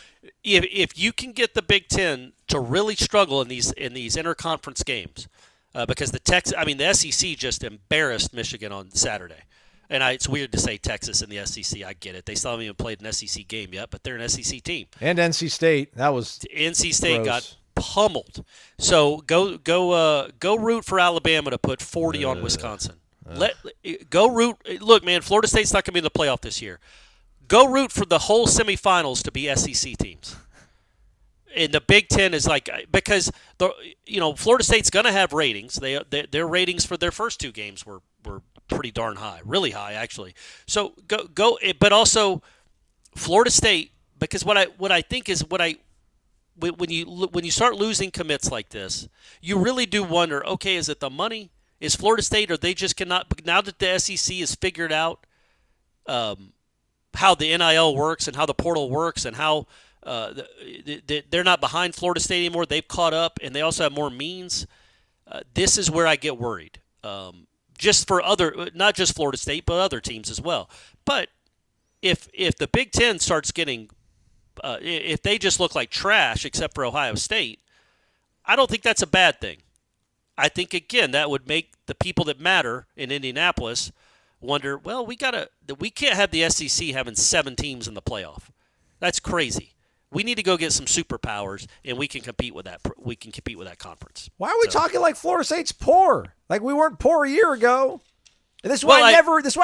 if you can get the Big Ten to really struggle in these interconference games, because the SEC just embarrassed Michigan on Saturday. And it's weird to say Texas and the SEC. I get it. They still haven't even played an SEC game yet, but they're an SEC team. And NC State. That was NC State gross. got pummeled. So go root for Alabama to put 40 on Wisconsin. Go root. Look, man, Florida State's not going to be in the playoff this year. Go root for the whole semifinals to be SEC teams. And the Big Ten is because Florida State's going to have ratings. Their ratings for their first two games were pretty darn high, really high actually. So go, but also Florida State, because when you start losing commits like this, you really do wonder. Okay, is it the money? Is Florida State, or they just cannot? Now that the SEC has figured out how the NIL works and how the portal works and how they're not behind Florida State anymore. They've caught up, and they also have more means. This is where I get worried. Just for not just Florida State, but other teams as well. But if the Big Ten starts getting, if they just look like trash except for Ohio State, I don't think that's a bad thing. I think, again, that would make the people that matter in Indianapolis wonder, well, we can't have the SEC having 7 teams in the playoff. That's crazy. We need to go get some superpowers, and we can compete with that. We can compete with that conference. Why are we talking like Florida State's poor? Like we weren't poor a year ago. And this is why I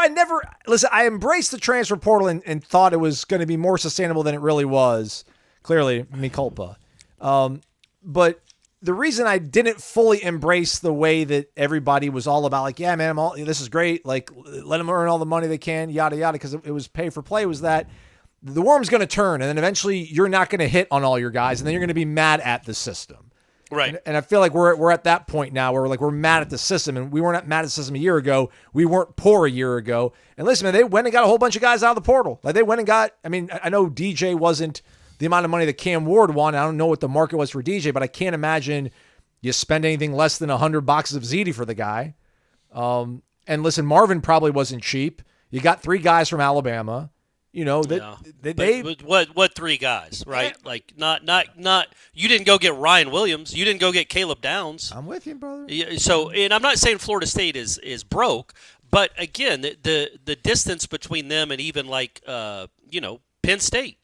never listen. I embraced the transfer portal and thought it was going to be more sustainable than it really was. Clearly, mi culpa. But the reason I didn't fully embrace the way that everybody was all about, like, yeah, man, this is great. Like, let them earn all the money they can, yada yada, because it was pay for play. Was that the worm's going to turn, and then eventually you're not going to hit on all your guys, and then you're going to be mad at the system. Right. And I feel like we're at that point now where we're mad at the system, and we weren't mad at the system a year ago. We weren't poor a year ago. And listen, man, they went and got a whole bunch of guys out of the portal. Like they went and got, I mean, I know DJ wasn't the amount of money that Cam Ward won. I don't know what the market was for DJ, but I can't imagine you spend anything less than 100 boxes of ZD for the guy. And listen, Marvin probably wasn't cheap. You got 3 guys from Alabama. You know, what 3 guys, right? Yeah. Like not you didn't go get Ryan Williams, you didn't go get Caleb Downs. I'm with you, brother. So, and I'm not saying Florida State is broke, but again, the distance between them and even Penn State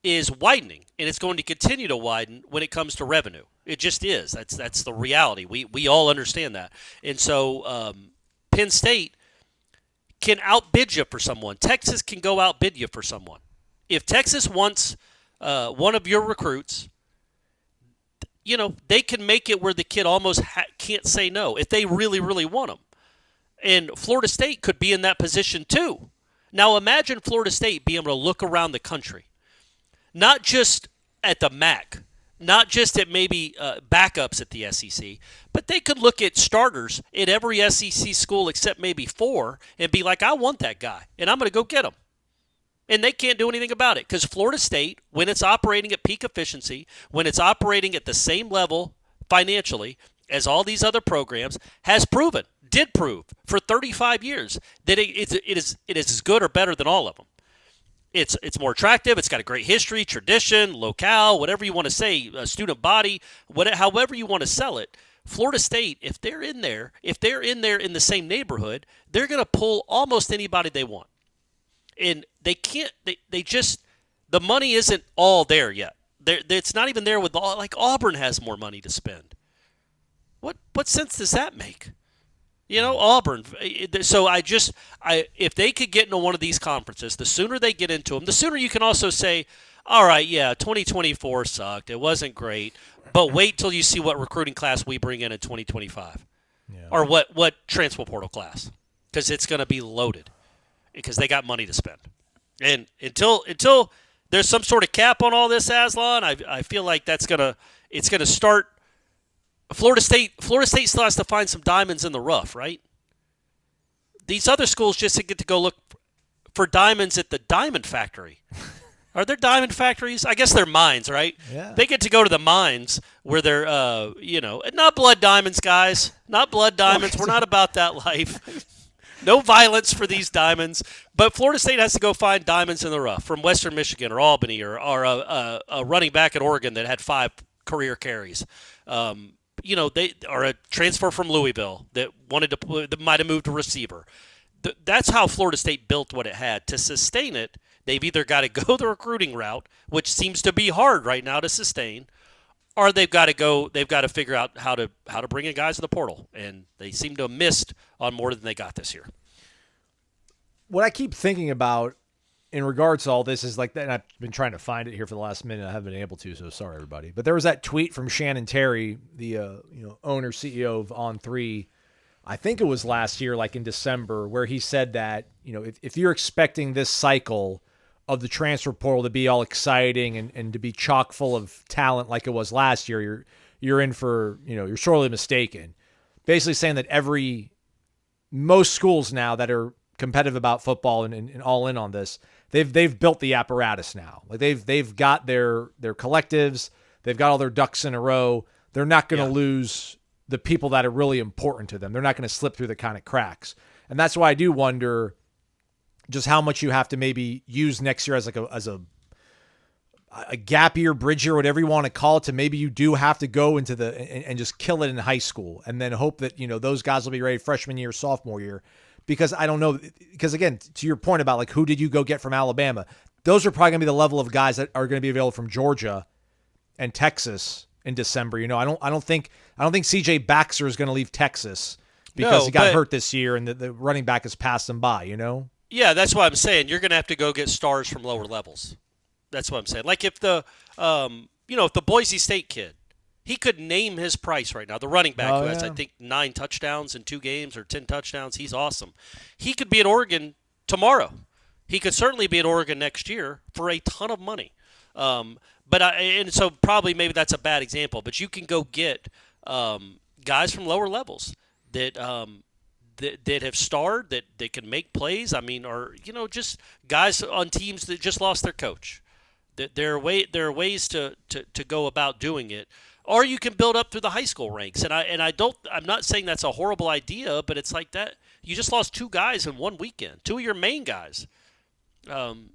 is widening, and it's going to continue to widen when it comes to revenue. It just is. That's the reality. We all understand that. And so Penn State can outbid you for someone. Texas can go outbid you for someone. If Texas wants one of your recruits, they can make it where the kid almost can't say no if they really, really want him. And Florida State could be in that position too. Now imagine Florida State being able to look around the country, not just at the MAC, not just at maybe backups at the SEC, but they could look at starters at every SEC school except maybe 4 and be like, I want that guy, and I'm going to go get him. And they can't do anything about it because Florida State, when it's operating at peak efficiency, when it's operating at the same level financially as all these other programs, did prove for 35 years that it is as good or better than all of them. It's more attractive. It's got a great history, tradition, locale, whatever you want to say, student body, however you want to sell it. Florida State, if they're in there in the same neighborhood, they're going to pull almost anybody they want. And they can't. They just, the money isn't all there yet. It's not even there with Auburn has more money to spend. What sense does that make? Auburn. So if they could get into one of these conferences, the sooner they get into them, the sooner you can also say, all right, yeah, 2024 sucked. It wasn't great. But wait till you see what recruiting class we bring in 2025. Yeah. Or what transfer portal class. Because it's going to be loaded. Because they got money to spend. And until there's some sort of cap on all this, Aslan, I feel like it's going to start. Florida State still has to find some diamonds in the rough, right? These other schools just get to go look for diamonds at the diamond factory. Are there diamond factories? I guess they're mines, right? Yeah. They get to go to the mines where they're, not blood diamonds, guys. Not blood diamonds. We're not about that life. No violence for these diamonds. But Florida State has to go find diamonds in the rough from Western Michigan or Albany or a running back at Oregon that had 5 career carries. They are a transfer from Louisville that might have moved to receiver. That's how Florida State built what it had. To sustain it, they've either got to go the recruiting route, which seems to be hard right now to sustain, or they've got to figure out how to bring in guys in the portal. And they seem to have missed on more than they got this year. What I keep thinking about in regards to all this is like that, and I've been trying to find it here for the last minute. I haven't been able to, so sorry, everybody. But there was that tweet from Shannon Terry, the owner, CEO of On3, I think it was last year, like in December, where he said that, if you're expecting this cycle of the transfer portal to be all exciting and to be chock full of talent like it was last year, you're in for, you're sorely mistaken. Basically saying that most schools now that are competitive about football and all in on this, they've built the apparatus now. Like they've got their collectives, they've got all their ducks in a row. They're not going to lose the people that are really important to them. They're not going to slip through the kind of cracks. And that's why I do wonder just how much you have to maybe use next year as a gap year, bridge year, whatever you want to call it, to maybe you do have to go into and just kill it in high school and then hope that, those guys will be ready freshman year, sophomore year. Because I don't know, because again, to your point about like, who did you go get from Alabama? Those are probably going to be the level of guys that are going to be available from Georgia and Texas in December. I don't think CJ Baxter is going to leave Texas because he got hurt this year and the running back has passed him by, Yeah, that's why I'm saying you're going to have to go get stars from lower levels. That's what I'm saying. Like if the Boise State kid, he could name his price right now. The running back who has, I think, 9 touchdowns in 2 games or 10 touchdowns. He's awesome. He could be at Oregon tomorrow. He could certainly be at Oregon next year for a ton of money. So probably maybe that's a bad example, but you can go get guys from lower levels that have starred, that can make plays. I mean, or just guys on teams that just lost their coach. There are ways to go about doing it, or you can build up through the high school ranks. I'm not saying that's a horrible idea, but it's like that. You just lost 2 guys in one weekend, 2 of your main guys.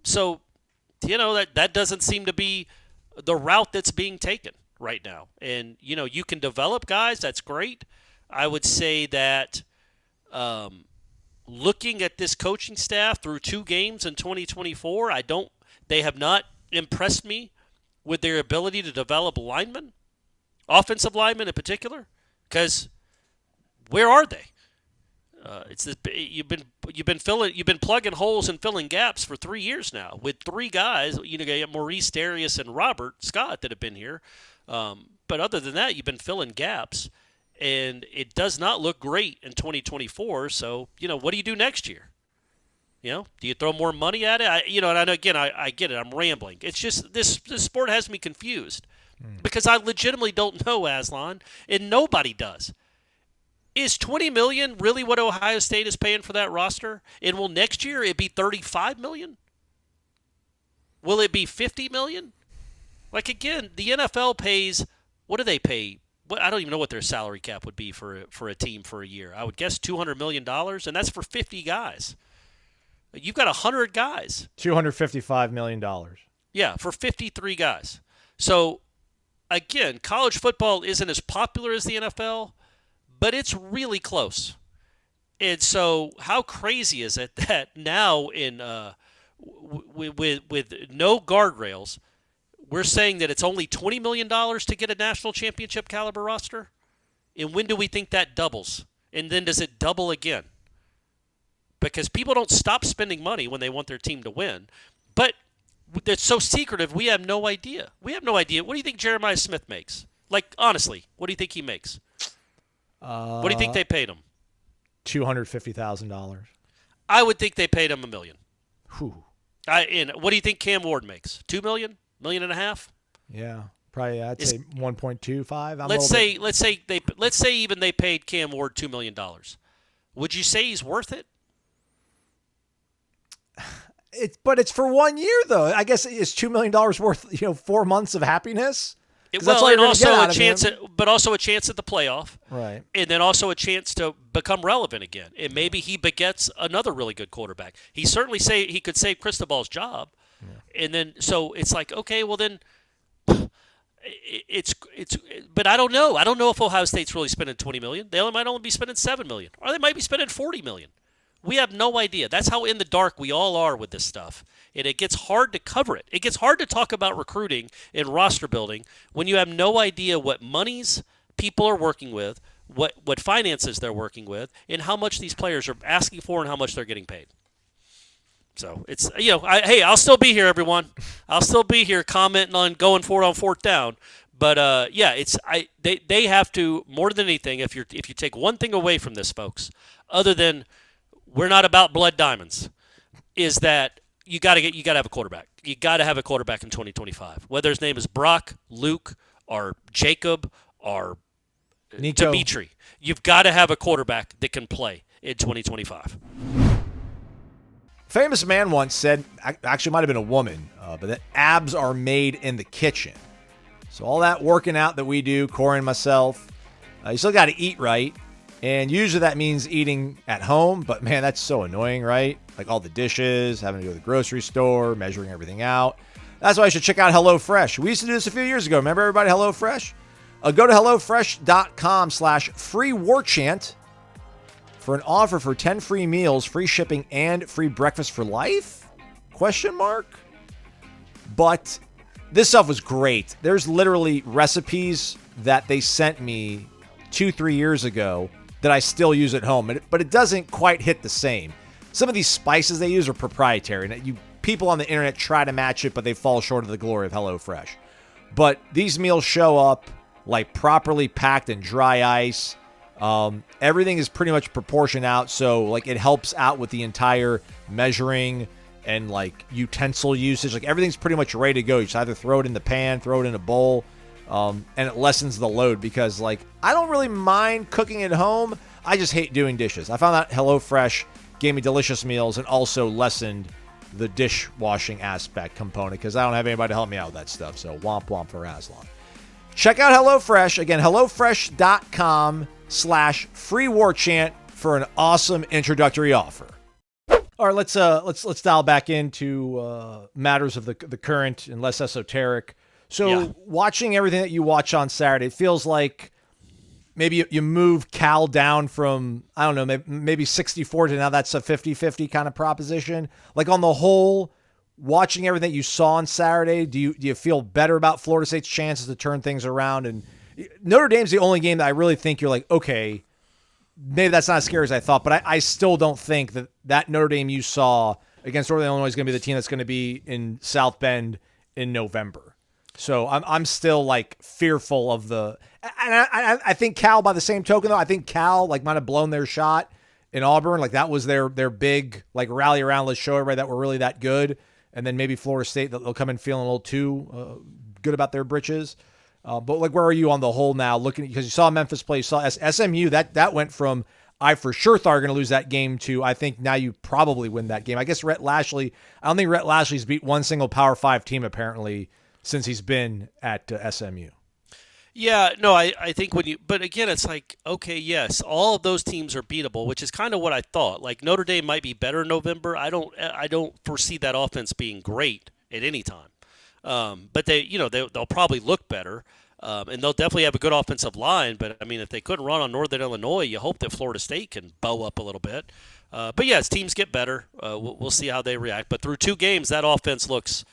So that doesn't seem to be the route that's being taken right now. And, you can develop guys. That's great. I would say that looking at this coaching staff through 2 games in 2024, they have not impressed me with their ability to develop linemen, offensive linemen in particular, because where are they? You've been plugging holes and filling gaps for 3 years now with 3 guys. You got Maurice, Darius, and Robert Scott that have been here. But other than that, you've been filling gaps, and it does not look great in 2024. So what do you do next year? Do you throw more money at it? I get it. I'm rambling. It's just this sport has me confused because I legitimately don't know, Aslan, and nobody does. Is $20 million really what Ohio State is paying for that roster? And will next year it be $35 million? Will it be $50 million? Like, again, the NFL pays, what do they pay? I don't even know what their salary cap would be for a team for a year. I would guess $200 million, and that's for 50 guys. You've got 100 guys. $255 million. Yeah, for 53 guys. So, again, college football isn't as popular as the NFL, but it's really close. And so how crazy is it that now with no guardrails, we're saying that it's only $20 million to get a national championship caliber roster? And when do we think that doubles? And then does it double again? Because people don't stop spending money when they want their team to win. But it's so secretive, we have no idea. We have no idea. What do you think Jeremiah Smith makes? Like, honestly, what do you think he makes? What do you think they paid him? $250,000. I would think they paid him $1 million. Whew. And what do you think Cam Ward makes? $2 million? $1.5 million? Yeah, probably. I'd say 1.25. Let's say even they paid Cam Ward $2 million. Would you say he's worth it? But it's for 1 year though. I guess it's $2 million worth, 4 months of happiness. And also a chance but also a chance at the playoff. Right. And then also a chance to become relevant again. And maybe he begets another really good quarterback. He could save Cristobal's job. Yeah. And then so it's like, okay, well then it's but I don't know. I don't know if Ohio State's really spending $20 million. They might only be spending $7 million. Or they might be spending $40 million. We have no idea. That's how in the dark we all are with this stuff. And it gets hard to cover it. It gets hard to talk about recruiting and roster building when you have no idea what monies people are working with, what finances they're working with, and how much these players are asking for and how much they're getting paid. So it's, I'll still be here, everyone. I'll still be here commenting on going for it on fourth down. But they have to, more than anything, if you take one thing away from this, folks, other than we're not about blood diamonds, is that you got to have a quarterback. You got to have a quarterback in 2025. Whether his name is Brock, Luke, or Jacob, or Nico. Dimitri, you've got to have a quarterback that can play in 2025. Famous man once said, actually might have been a woman, but that abs are made in the kitchen. So all that working out that we do, Corey and myself, you still got to eat right. And usually that means eating at home, but man, that's so annoying, right? Like all the dishes, having to go to the grocery store, measuring everything out. That's why you should check out HelloFresh. We used to do this a few years ago. Remember everybody, HelloFresh? Go to HelloFresh.com/freewarchant for an offer for 10 free meals, free shipping, and free breakfast for life? ? But this stuff was great. There's literally recipes that they sent me 2-3 years ago that I still use at home, but it doesn't quite hit the same. Some of these spices they use are proprietary, and people on the internet try to match it, but they fall short of the glory of HelloFresh. But these meals show up like properly packed in dry ice. Everything is pretty much proportioned out, so like it helps out with the entire measuring and like utensil usage. Like everything's pretty much ready to go. You just either throw it in the pan, throw it in a bowl. And it lessens the load because, like, I don't really mind cooking at home. I just hate doing dishes. I found out HelloFresh gave me delicious meals and also lessened the dishwashing aspect component because I don't have anybody to help me out with that stuff. So womp womp for Aslan. Check out HelloFresh. Again, HelloFresh.com/freewarchant for an awesome introductory offer. All right, let's dial back into matters of the current and less esoteric. So watching everything that you watch on Saturday, it feels like maybe you move Cal down from, I don't know, maybe 64 to now that's a 50-50 kind of proposition. Like on the whole, watching everything that you saw on Saturday, do you feel better about Florida State's chances to turn things around? And Notre Dame's the only game that I really think you're like, okay, maybe that's not as scary as I thought, but I still don't think that Notre Dame you saw against Northern Illinois is going to be the team that's going to be in South Bend in November. So I'm still like fearful of and I think Cal, by the same token though, I think Cal like might have blown their shot in Auburn. Like that was their big like rally around. Let's show everybody that we're really that good. And then maybe Florida State, they'll come in feeling a little too good about their britches. But like, where are you on the whole now? Looking, because you saw Memphis play, you saw SMU. That went from I for sure thought you were going to lose that game to I think now you probably win that game. I guess I don't think Rhett Lashley's beat one single Power 5 team apparently since he's been at SMU. Yeah, no, I think but again, it's like, okay, yes, all of those teams are beatable, which is kind of what I thought. Like Notre Dame might be better in November. I don't foresee that offense being great at any time. But they'll probably look better. And they'll definitely have a good offensive line. But I mean, if they couldn't run on Northern Illinois, you hope that Florida State can bow up a little bit. But yeah, as teams get better, we'll see how they react. But through 2 games, that offense looks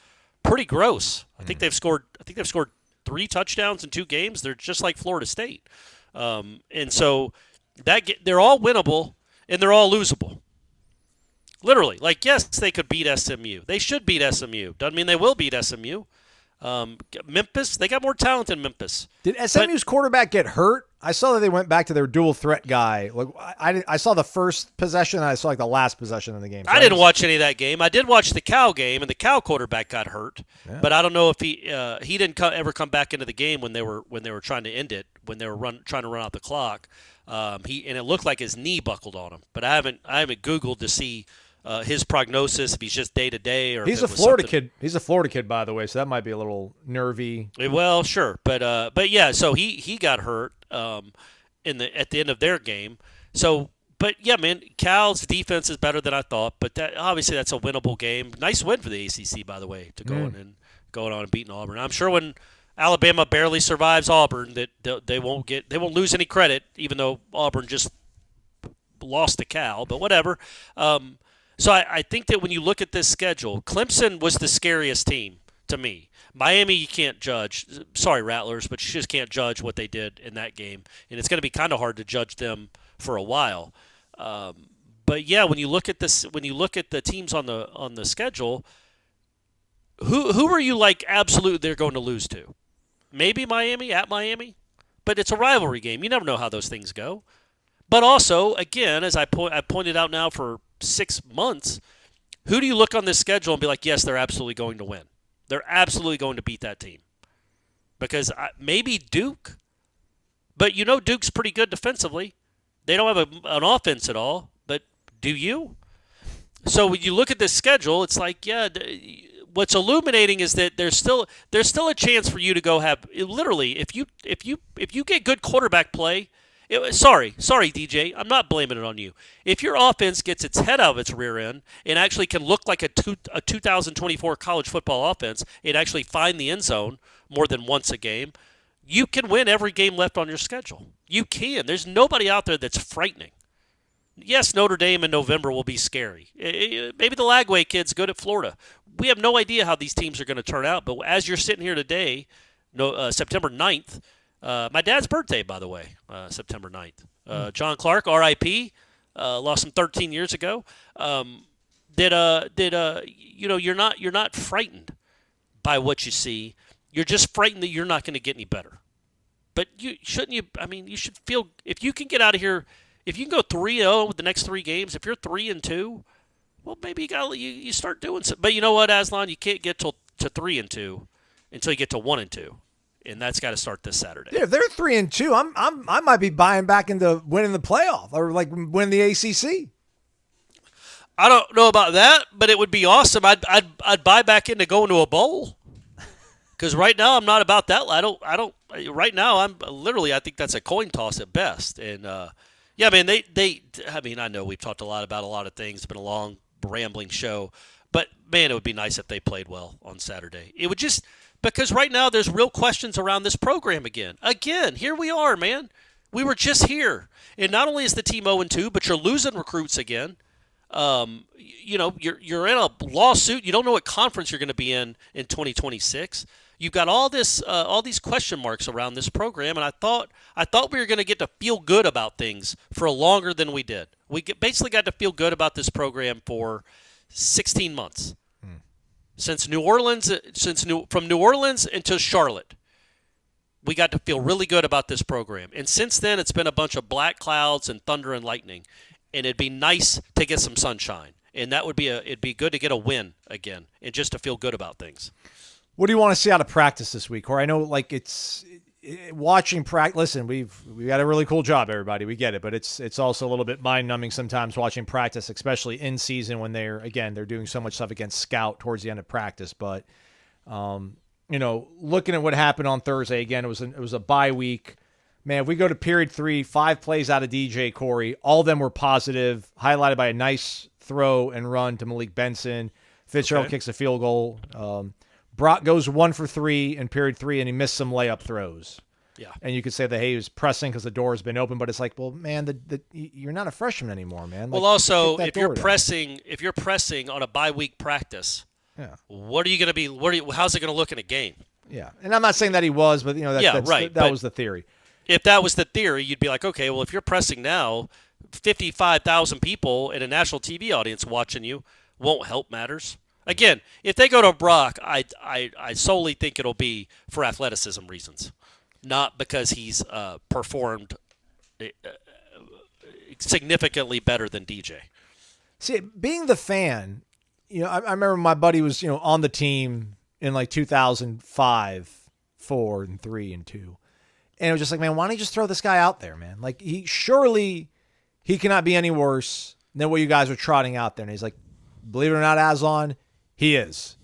pretty gross. I think they've scored 3 touchdowns in 2 games. They're just like Florida State, and so they're all winnable and they're all losable. Literally, like yes, they could beat SMU. They should beat SMU. Doesn't mean they will beat SMU. Memphis, they got more talent than Memphis. Did SMU's quarterback get hurt? I saw that they went back to their dual threat guy. Like I saw the first possession and I saw like the last possession of the game. So I didn't watch any of that game. I did watch the Cal game, and the Cal quarterback got hurt. Yeah. But I don't know if he didn't ever come back into the game when they were trying to end it, when they were trying to run out the clock. And it looked like his knee buckled on him. But I haven't Googled to see his prognosis, if he's just day to day, or he's a Florida kid. He's a Florida kid, by the way, so that might be a little nervy. Well, sure, but yeah, so he got hurt at the end of their game. So, but yeah, man, Cal's defense is better than I thought, but obviously that's a winnable game. Nice win for the ACC, by the way, to going on and beating Auburn. I'm sure when Alabama barely survives Auburn, that they won't lose any credit, even though Auburn just lost to Cal. But whatever. So I think that when you look at this schedule, Clemson was the scariest team to me. Miami, you can't judge. Sorry, Rattlers, but you just can't judge what they did in that game, and it's going to be kind of hard to judge them for a while. But yeah, when you look at the teams on the schedule, who are you like absolute they're going to lose to? Maybe Miami at Miami, but it's a rivalry game. You never know how those things go. But also, again, as I pointed out now for 6 months, who do you look on this schedule and be like, yes, they're absolutely going to win? They're absolutely going to beat that team. Because maybe Duke, but Duke's pretty good defensively. They don't have an offense at all, but do you? So when you look at this schedule, it's like, yeah, what's illuminating is that there's still a chance for you to go have literally if you get good quarterback play. Sorry, DJ. I'm not blaming it on you. If your offense gets its head out of its rear end and actually can look like a 2024 college football offense, it actually find the end zone more than once a game, you can win every game left on your schedule. You can. There's nobody out there that's frightening. Yes, Notre Dame in November will be scary. Maybe the Lagway kid's good at Florida. We have no idea how these teams are going to turn out, but as you're sitting here today, September 9th, my dad's birthday, by the way, September 9th. John Clark, R.I.P., lost him 13 years ago. You're not frightened by what you see. You're just frightened that you're not going to get any better. But you should feel if you can get out of here. If you can go 3-0 with the next 3 games, if you're 3-2, well, maybe you start doing something. But you know what, Aslan, you can't get to 3-2 until you get to 1-2. And that's got to start this Saturday. Yeah, if they're 3-2, I might be buying back into winning the playoff or like winning the ACC. I don't know about that, but it would be awesome. I'd buy back into going to a bowl. Because right now I'm not about that. I don't. Right now I think that's a coin toss at best. And yeah, man, I know we've talked a lot about a lot of things. It's been a long, rambling show, but man, it would be nice if they played well on Saturday. It would just. Because right now there's real questions around this program again. Again, here we are, man. We were just here. And not only is the team 0-2, but you're losing recruits again. You're in a lawsuit. You don't know what conference you're going to be in 2026. You've got all these question marks around this program, and I thought we were going to get to feel good about things for longer than we did. We basically got to feel good about this program for 16 months. From New Orleans into Charlotte, we got to feel really good about this program. And since then, it's been a bunch of black clouds and thunder and lightning. And it'd be nice to get some sunshine. And it'd be good to get a win again and just to feel good about things. What do you want to see out of practice this week? Or I know, like, it's watching practice. Listen, we've got a really cool job, everybody. We get it, but it's also a little bit mind numbing sometimes watching practice, especially in season when they're doing so much stuff against scout towards the end of practice. But looking at what happened on Thursday, again, it was a bye week. Man, if we go to period 3, 5 plays out of DJ Corey, all of them were positive, highlighted by a nice throw and run to Malik Benson. Fitzgerald kicks a field goal. Brock goes 1 for 3 in period 3, and he missed some layup throws. Yeah, and you could say that he was pressing because the door has been open, but it's like, well, man, you're not a freshman anymore, man. Well, also, if you're pressing on a bye week practice, what are you going to be? How's it going to look in a game? Yeah, and I'm not saying that he was, but that was the theory. If that was the theory, you'd be like, okay, well, if you're pressing now, 55,000 people in a national TV audience watching you won't help matters. Again, if they go to Brock, I solely think it'll be for athleticism reasons, not because he's performed significantly better than DJ. See, being the fan, I remember my buddy was, on the team in like 2005, 4, and 3, and 2. And it was just like, man, why don't you just throw this guy out there, man? Like, he cannot be any worse than what you guys are trotting out there. And he's like, believe it or not, Aslan, he is.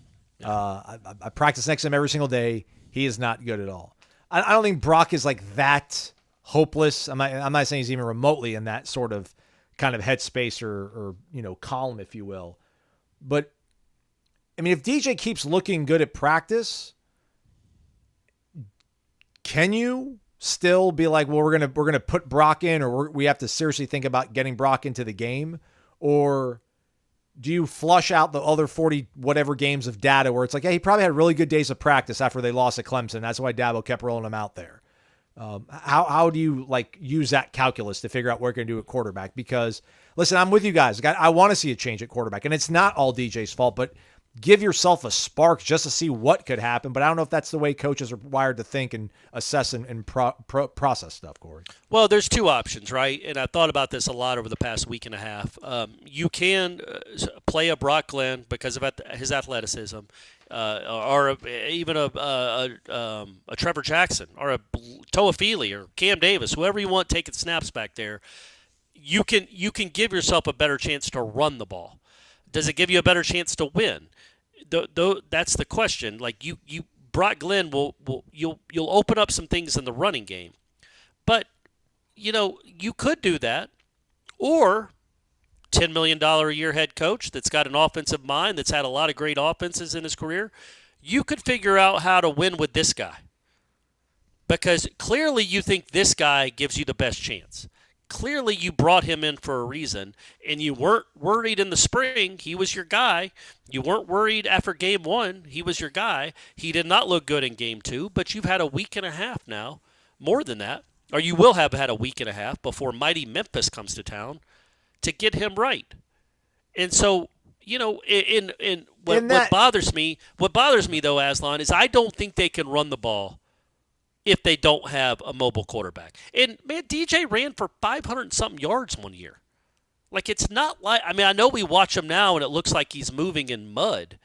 I practice next to him every single day. He is not good at all. I don't think Brock is like that hopeless. I'm not saying he's even remotely in that sort of kind of headspace or column, if you will. But I mean, if DJ keeps looking good at practice, can you still be like, well, we're gonna put Brock in, or we have to seriously think about getting Brock into the game? Or do you flush out the other 40 whatever games of data where it's like, hey, he probably had really good days of practice after they lost at Clemson. That's why Dabo kept rolling him out there. How do you use that calculus to figure out what you're going to do at quarterback? Because listen, I'm with you guys. I want to see a change at quarterback, and it's not all DJ's fault, but give yourself a spark just to see what could happen. But I don't know if that's the way coaches are wired to think and assess and process stuff, Corey. Well, there's two options, right? And I've thought about this a lot over the past week and a half. You can play a Brock Glenn because of his athleticism, or even a Trevor Jackson, or a Toa Feely, or Cam Davis, whoever you want taking snaps back there. You can give yourself a better chance to run the ball. Does it give you a better chance to win? That's the question. Like you Brock Glenn you'll open up some things in the running game, but you could do that, or $10 million a year head coach that's got an offensive mind, that's had a lot of great offenses in his career. You could figure out how to win with this guy, because clearly you think this guy gives you the best chance. Clearly you brought him in for a reason, and you weren't worried in the spring. He was your guy. You weren't worried after game 1. He was your guy. He did not look good in game 2, but you've had a week and a half now, more than that, or you will have had a week and a half before mighty Memphis comes to town to get him right. And so, what bothers me though, Aslan, is I don't think they can run the ball if they don't have a mobile quarterback. And, man, DJ ran for 500-something yards one year. Like, it's not like – I mean, I know we watch him now and it looks like he's moving in mud.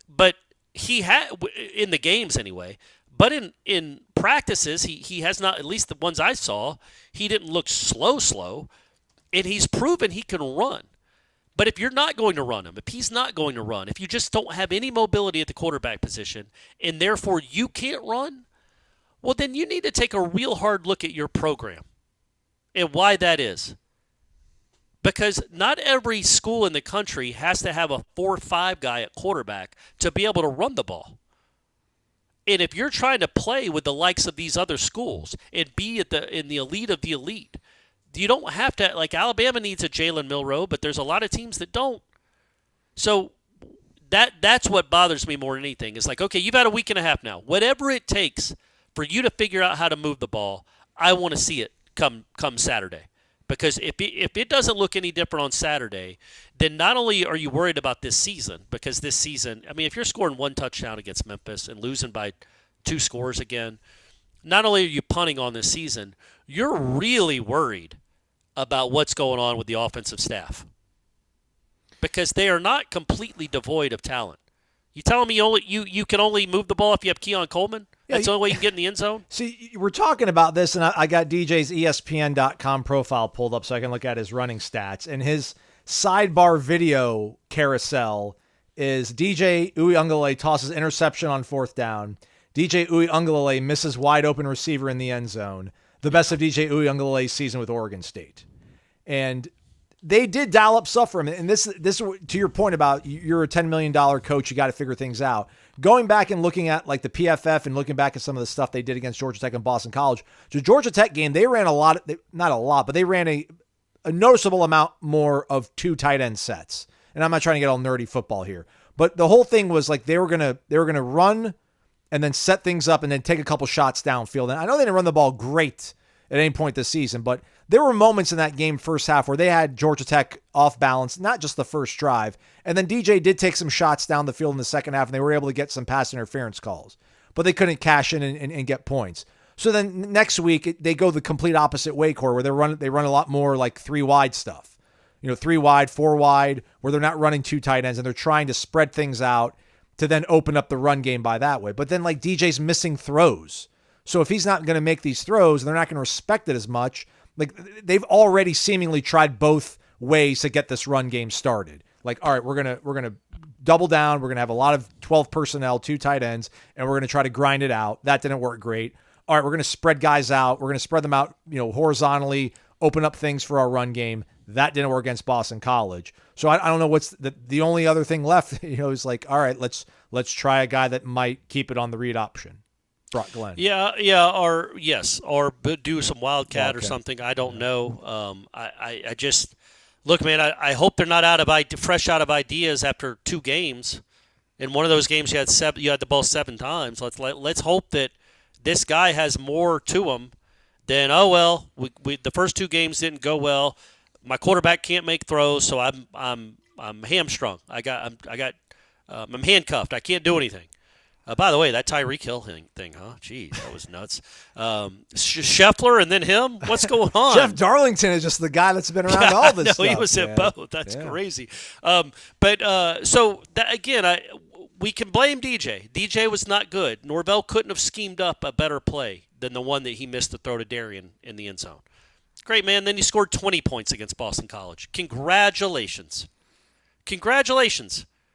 But he had – in the games anyway. But in practices, he has not – at least the ones I saw, he didn't look slow. And he's proven he can run. But if you're not going to run him, if he's not going to run, if you just don't have any mobility at the quarterback position, and therefore you can't run – well, then you need to take a real hard look at your program and why that is. Because not every school in the country has to have a 4-5 guy at quarterback to be able to run the ball. And if you're trying to play with the likes of these other schools and be in the elite of the elite, you don't have to – like Alabama needs a Jalen Milroe, but there's a lot of teams that don't. So that's what bothers me more than anything. It's like, okay, you've had a week and a half now. Whatever it takes – for you to figure out how to move the ball, I want to see it come Saturday. Because if it doesn't look any different on Saturday, then not only are you worried about this season, because this season, I mean, if you're scoring 1 touchdown against Memphis and losing by 2 scores again, not only are you punting on this season, you're really worried about what's going on with the offensive staff. Because they are not completely devoid of talent. You telling me you can only move the ball if you have Keon Coleman? That's the only way you can get in the end zone? See, we're talking about this, and I got DJ's ESPN.com profile pulled up so I can look at his running stats. And his sidebar video carousel is DJ Uiagalelei tosses interception on 4th down. DJ Uiagalelei misses wide open receiver in the end zone. The best of DJ Uiagalelei's season with Oregon State. And they did dial up stuff for him. And this to your point about you're a $10 million coach, you got to figure things out. Going back and looking at like the PFF and looking back at some of the stuff they did against Georgia Tech and Boston College, the Georgia Tech game, they ran not a lot, but they ran a noticeable amount more of 2 tight end sets. And I'm not trying to get all nerdy football here, but the whole thing was like they were gonna run and then set things up and then take a couple shots downfield. And I know they didn't run the ball great at any point this season, but there were moments in that game first half where they had Georgia Tech off balance, not just the first drive. And then DJ did take some shots down the field in the second half, and they were able to get some pass interference calls. But they couldn't cash in and get points. So then next week, they go the complete opposite way, Corey, where they run a lot more like 3 wide stuff. 3 wide, 4 wide, where they're not running 2 tight ends, and they're trying to spread things out to then open up the run game by that way. But then like DJ's missing throws. So if he's not going to make these throws, they're not going to respect it as much. Like they've already seemingly tried both ways to get this run game started. Like, all right, we're gonna double down. We're gonna have a lot of 12 personnel, 2 tight ends, and we're gonna try to grind it out. That didn't work great. All right, we're gonna spread guys out. We're gonna spread them out, horizontally, open up things for our run game. That didn't work against Boston College. So I don't know what's the only other thing left. Is like, all right, let's try a guy that might keep it on the read option. Brock Glenn. Yeah, or do some wildcat or something. I don't know. I just look, man. I hope they're not fresh out of ideas after 2 games. In one of those games, you had the ball 7 times. Let's hope that this guy has more to him than we the first 2 games didn't go well. My quarterback can't make throws, so I'm hamstrung. I'm handcuffed. I can't do anything. By the way, that Tyreek Hill thing, huh? Jeez, that was nuts. Scheffler and then him? What's going on? Jeff Darlington is just the guy that's been around all this stuff. He was at both. That's crazy. So that, again, we can blame DJ. DJ was not good. Norvell couldn't have schemed up a better play than the one that he missed the throw to Darian in the end zone. Great, man. Then you scored 20 points against Boston College. Congratulations.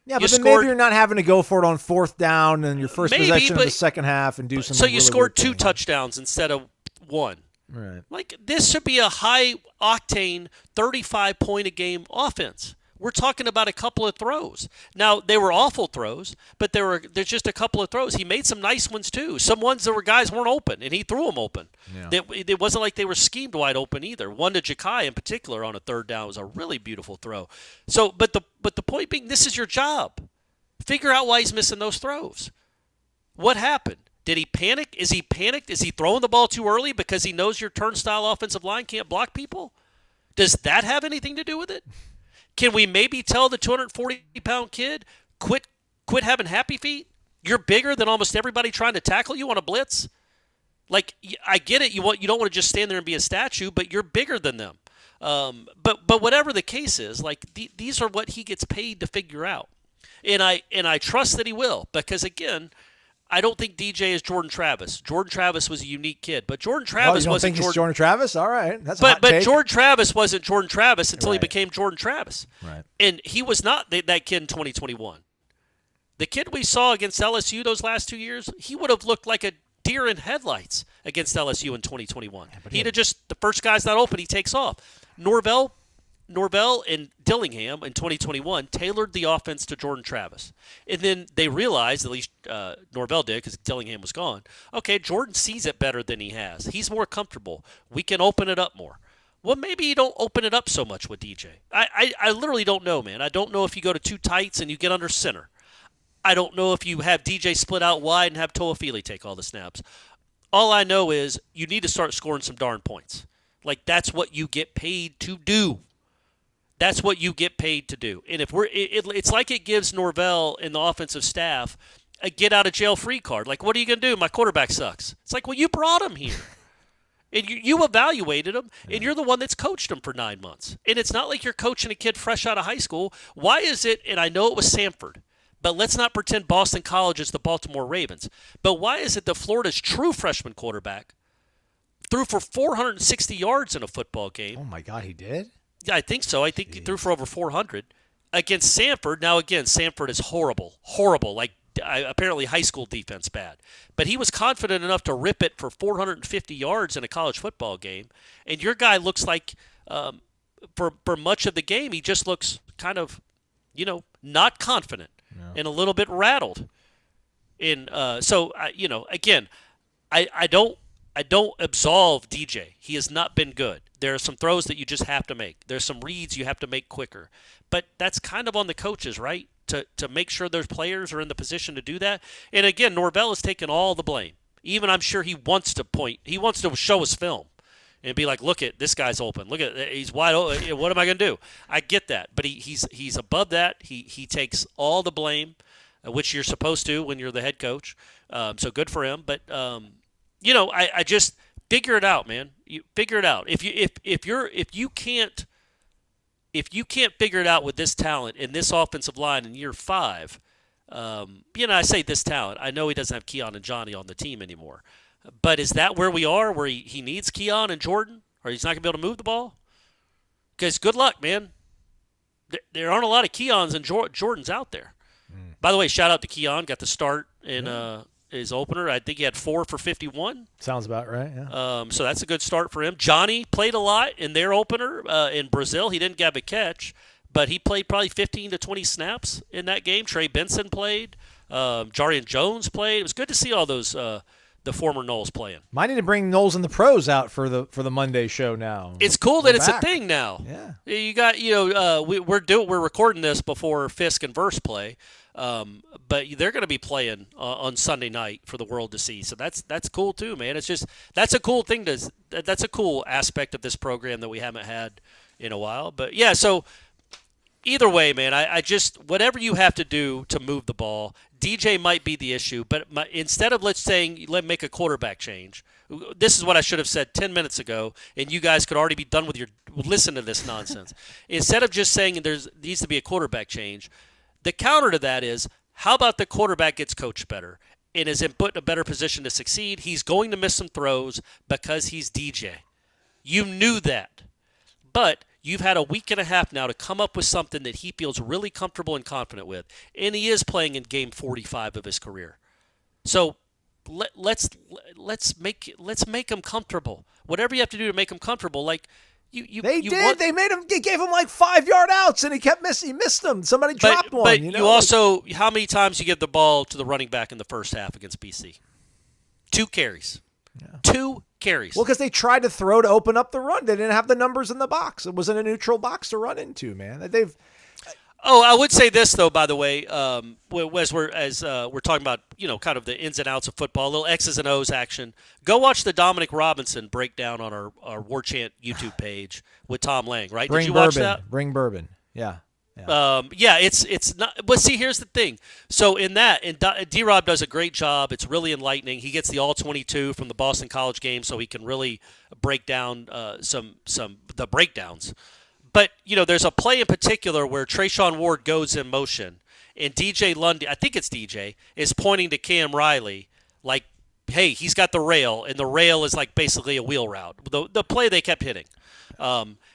Yeah, but then maybe you're not having to go for it on 4th down and your first possession of the second half and do something. So you scored 2 touchdowns instead of 1. Right. Like, this should be a high-octane 35-point-a-game offense. We're talking about a couple of throws. Now, they were awful throws, but there's just a couple of throws. He made some nice ones, too. Some ones that were guys weren't open, and he threw them open. Yeah. It wasn't like they were schemed wide open either. One to Ja'Kai in particular on a 3rd down was a really beautiful throw. So, but the point being, this is your job. Figure out why he's missing those throws. What happened? Did he panic? Is he panicked? Is he throwing the ball too early because he knows your turnstile offensive line can't block people? Does that have anything to do with it? Can we maybe tell the 240-pound kid, quit having happy feet? You're bigger than almost everybody trying to tackle you on a blitz. Like, I get it. You don't want to just stand there and be a statue, but you're bigger than them. But whatever the case is, like these are what he gets paid to figure out, and I trust that he will, because again, I don't think DJ is Jordan Travis. Jordan Travis was a unique kid, but Jordan Travis wasn't Jordan Travis. All right, that's but Jordan Travis wasn't Jordan Travis until he became Jordan Travis. Right, and he was not that kid in 2021. The kid we saw against LSU those last 2 years, he would have looked like a deer in headlights against LSU in 2021. He'd have just, the first guy's not open, he takes off. Norvell and Dillingham in 2021 tailored the offense to Jordan Travis. And then they realized, at least Norvell did because Dillingham was gone, okay, Jordan sees it better than he has. He's more comfortable. We can open it up more. Well, maybe you don't open it up so much with DJ. I literally don't know, man. I don't know if you go to 2 tights and you get under center. I don't know if you have DJ split out wide and have Toafili take all the snaps. All I know is you need to start scoring some darn points. Like, that's what you get paid to do. That's what you get paid to do. And if it's like it gives Norvell and the offensive staff a get-out-of-jail-free card. Like, what are you going to do? My quarterback sucks. It's like, well, you brought him here. And you evaluated him, and you're the one that's coached him for 9 months. And it's not like you're coaching a kid fresh out of high school. Why is it, and I know it was Samford, but let's not pretend Boston College is the Baltimore Ravens. But why is it that Florida's true freshman quarterback threw for 460 yards in a football game? Oh, my God, he did? Yeah, I think so. I think he threw for over 400 against Samford. Now, again, Samford is horrible, like apparently high school defense bad. But he was confident enough to rip it for 450 yards in a college football game. And your guy looks like, for much of the game, he just looks kind of, not confident and a little bit rattled. And again, I don't absolve DJ. He has not been good. There are some throws that you just have to make. There's some reads you have to make quicker. But that's kind of on the coaches, right? To make sure those players are in the position to do that. And again, Norvell has taken all the blame. Even I'm sure he wants to show his film and be like, look at this guy's open. Look at, he's wide open. What am I going to do? I get that. But he's above that. He takes all the blame, which you're supposed to when you're the head coach. So good for him. But I just figure it out, man. You figure it out. If you can't figure it out with this talent in this offensive line in year 5, I say this talent. I know he doesn't have Keon and Johnny on the team anymore. But is that where we are, where he needs Keon and Jordan, or he's not going to be able to move the ball? Because good luck, man. there aren't a lot of Keons and Jordans out there. By the way, shout out to Keon. Got the start in his opener. I think he had 4 for 51. Sounds about right, yeah. So that's a good start for him. Johnny played a lot in their opener in Brazil. He didn't get a catch, but he played probably 15 to 20 snaps in that game. Trey Benson played. Jarian Jones played. It was good to see all those the former Noles playing. Might need to bring Noles and the pros out for the Monday show now. It's cool that it's a thing now. Yeah, you got we're recording this before Fisk and Verse play, but they're going to be playing on Sunday night for the world to see. So that's cool too, man. It's just that's a cool thing that's a cool aspect of this program that we haven't had in a while. But yeah, so either way, man, I just whatever you have to do to move the ball. DJ might be the issue, but instead of let's make a quarterback change, this is what I should have said 10 minutes ago, and you guys could already be done with your listen to this nonsense. Instead of just saying there needs to be a quarterback change, the counter to that is how about the quarterback gets coached better and is put in a better position to succeed? He's going to miss some throws because he's DJ. You knew that, but you've had a week and a half now to come up with something that he feels really comfortable and confident with, and he is playing in game 45 of his career. So let's make him comfortable. Whatever you have to do to make him comfortable, like they gave him like 5-yard outs, and he kept missing. He missed them. Somebody dropped one. But you also, how many times you give the ball to the running back in the first half against BC? 2 carries. Yeah. 2 carries. Well, because they tried to throw to open up the run. They didn't have the numbers in the box. It wasn't a neutral box to run into, man. I would say this though. By the way, as we're talking about, kind of the ins and outs of football, a little X's and O's action. Go watch the Dominic Robinson breakdown on our Warchant YouTube page with Tom Lang. Right? Did you watch that? Bring bourbon. Yeah. It's not. But see, here's the thing. So in D-Rob does a great job. It's really enlightening. He gets the all-22 from the Boston College game, so he can really break down the breakdowns. But there's a play in particular where Trayshawn Ward goes in motion, and DJ Lundy, I think it's DJ, is pointing to Cam Riley like, "Hey, he's got the rail," and the rail is like basically a wheel route. The play they kept hitting.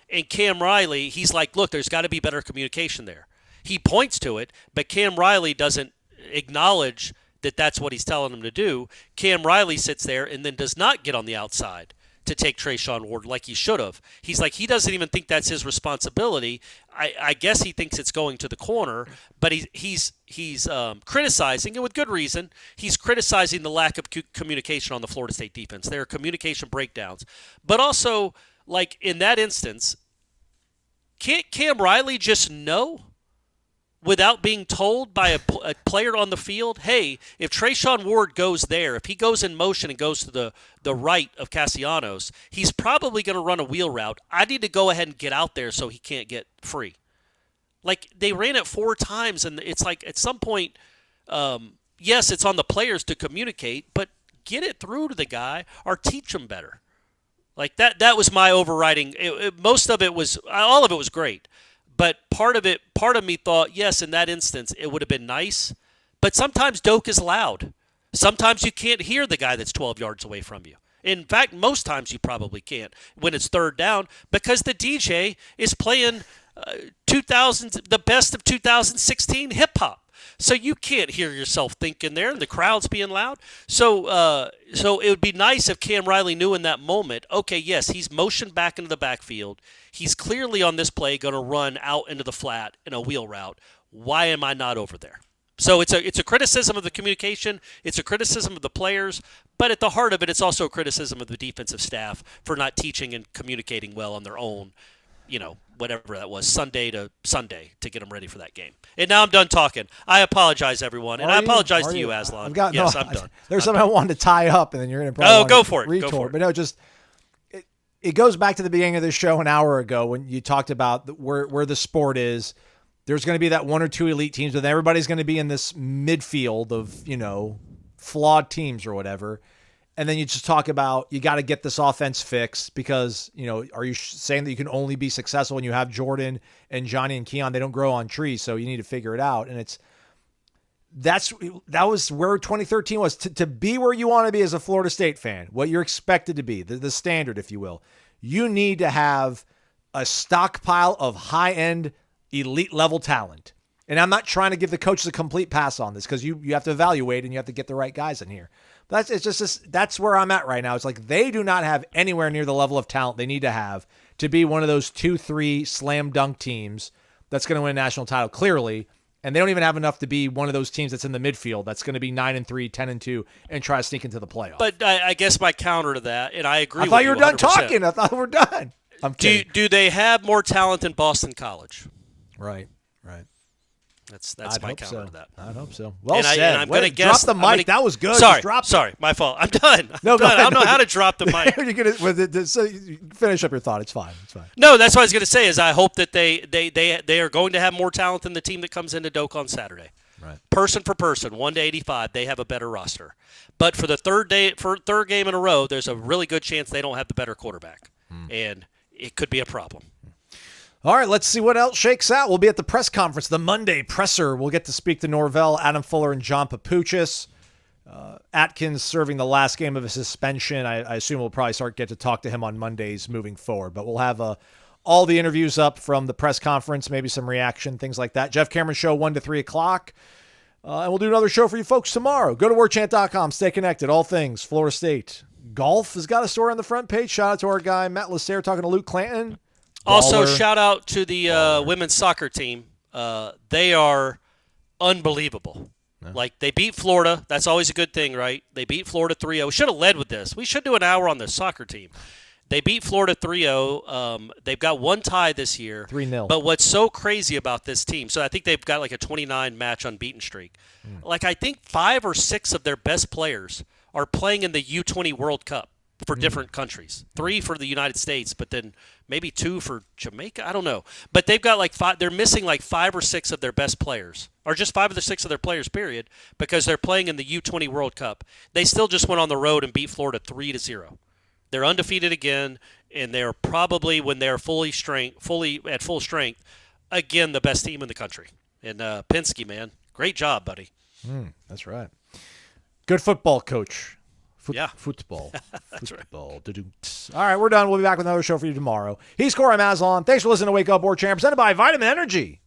And Cam Riley, he's like, look, there's got to be better communication there. He points to it, but Cam Riley doesn't acknowledge that that's what he's telling him to do. Cam Riley sits there and then does not get on the outside to take Trayshawn Ward like he should have. He's like, he doesn't even think that's his responsibility. I guess he thinks it's going to the corner, but he's criticizing, and with good reason, he's criticizing the lack of communication on the Florida State defense. There are communication breakdowns. But also, like in that instance, can't Cam Riley just know without being told by a player on the field, hey, if Trayshawn Ward goes there, if he goes in motion and goes to the right of Castellanos, he's probably going to run a wheel route. I need to go ahead and get out there so he can't get free. Like, they ran it 4 times, and it's like at some point, yes, it's on the players to communicate, but get it through to the guy or teach him better. Like, that was my overriding. Most of it was – all of it was great. But part of me thought, yes, in that instance, it would have been nice. But sometimes Doak is loud. Sometimes you can't hear the guy that's 12 yards away from you. In fact, most times you probably can't when it's third down because the DJ is playing the best of 2016 hip-hop. So you can't hear yourself thinking there, and the crowd's being loud. So it would be nice if Cam Riley knew in that moment, okay, yes, he's motioned back into the backfield. He's clearly on this play going to run out into the flat in a wheel route. Why am I not over there? So it's a criticism of the communication. It's a criticism of the players. But at the heart of it, it's also a criticism of the defensive staff for not teaching and communicating well on their own, whatever that was, Sunday to Sunday to get them ready for that game. And now I'm done talking. I apologize, everyone. And I apologize to you, Aslan. I'm done. There's something I wanted to tie up, and then you're going to probably go for it. Retort. Go for it. But no, just it goes back to the beginning of the show an hour ago when you talked about where the sport is. There's going to be that 1 or 2 elite teams, but everybody's going to be in this midfield of, flawed teams or whatever. And then you just talk about you got to get this offense fixed because, are you saying that you can only be successful when you have Jordan and Johnny and Keon? They don't grow on trees, so you need to figure it out. And that was where 2013 was to be where you want to be as a Florida State fan, what you're expected to be, the standard, if you will. You need to have a stockpile of high-end elite level talent. And I'm not trying to give the coaches a complete pass on this because you have to evaluate and you have to get the right guys in here. But that's where I'm at right now. It's like they do not have anywhere near the level of talent they need to have to be one of those 2-3 slam dunk teams that's going to win a national title, clearly. And they don't even have enough to be one of those teams that's in the midfield that's going to be 9-3, 10-2, and try to sneak into the playoffs. But I guess my counter to that, and I agree with you 100%. I thought you were done talking. I thought we were done. I'm kidding. Do they have more talent than Boston College? Right. That's my counter to that. I'd hope so. Well and said. And I'm going to guess. Drop the mic. That was good. Sorry, my fault. I'm done. I don't know how to drop the mic. You're gonna so you finish up your thought. It's fine. No, that's what I was going to say. Is I hope that they are going to have more talent than the team that comes into Doak on Saturday. Right. Person for person, 1-85, they have a better roster. But for the third game in a row, there's a really good chance they don't have the better quarterback, and it could be a problem. All right, let's see what else shakes out. We'll be at the press conference, the Monday presser. We'll get to speak to Norvell, Adam Fuller, and John Papuchis. Atkins serving the last game of his suspension. I assume we'll probably get to talk to him on Mondays moving forward. But we'll have all the interviews up from the press conference, maybe some reaction, things like that. Jeff Cameron Show, 1 to 3 o'clock. And we'll do another show for you folks tomorrow. Go to warchant.com. Stay connected. All things Florida State. Golf has got a story on the front page. Shout out to our guy, Matt Lasser, talking to Luke Clanton. Also, shout out to the women's soccer team. They are unbelievable. Yeah. Like, they beat Florida. That's always a good thing, right? They beat Florida 3-0. We should have led with this. We should do an hour on the soccer team. They beat Florida 3-0. They've got one tie this year. 3-0. But what's so crazy about this team, so I think they've got like a 29-match unbeaten streak. Like, I think 5 or 6 of their best players are playing in the U20 World Cup for different countries. 3 for the United States, but then maybe 2 for Jamaica. I don't know. But they've got like 5. They're missing like 5 or 6 of their best players, or just 5 of the 6 of their players, period, because they're playing in the U20 World Cup. They still just went on the road and beat Florida 3-0. They're undefeated again, and they're probably, when they're fully at full strength, again the best team in the country. And Penske, man, great job, buddy. That's right. Good football coach. Football. That's football. Right. All right, we're done. We'll be back with another show for you tomorrow. He's Corey Maslon. Thanks for listening to Wake Up Warchant, presented by Vitamin Energy.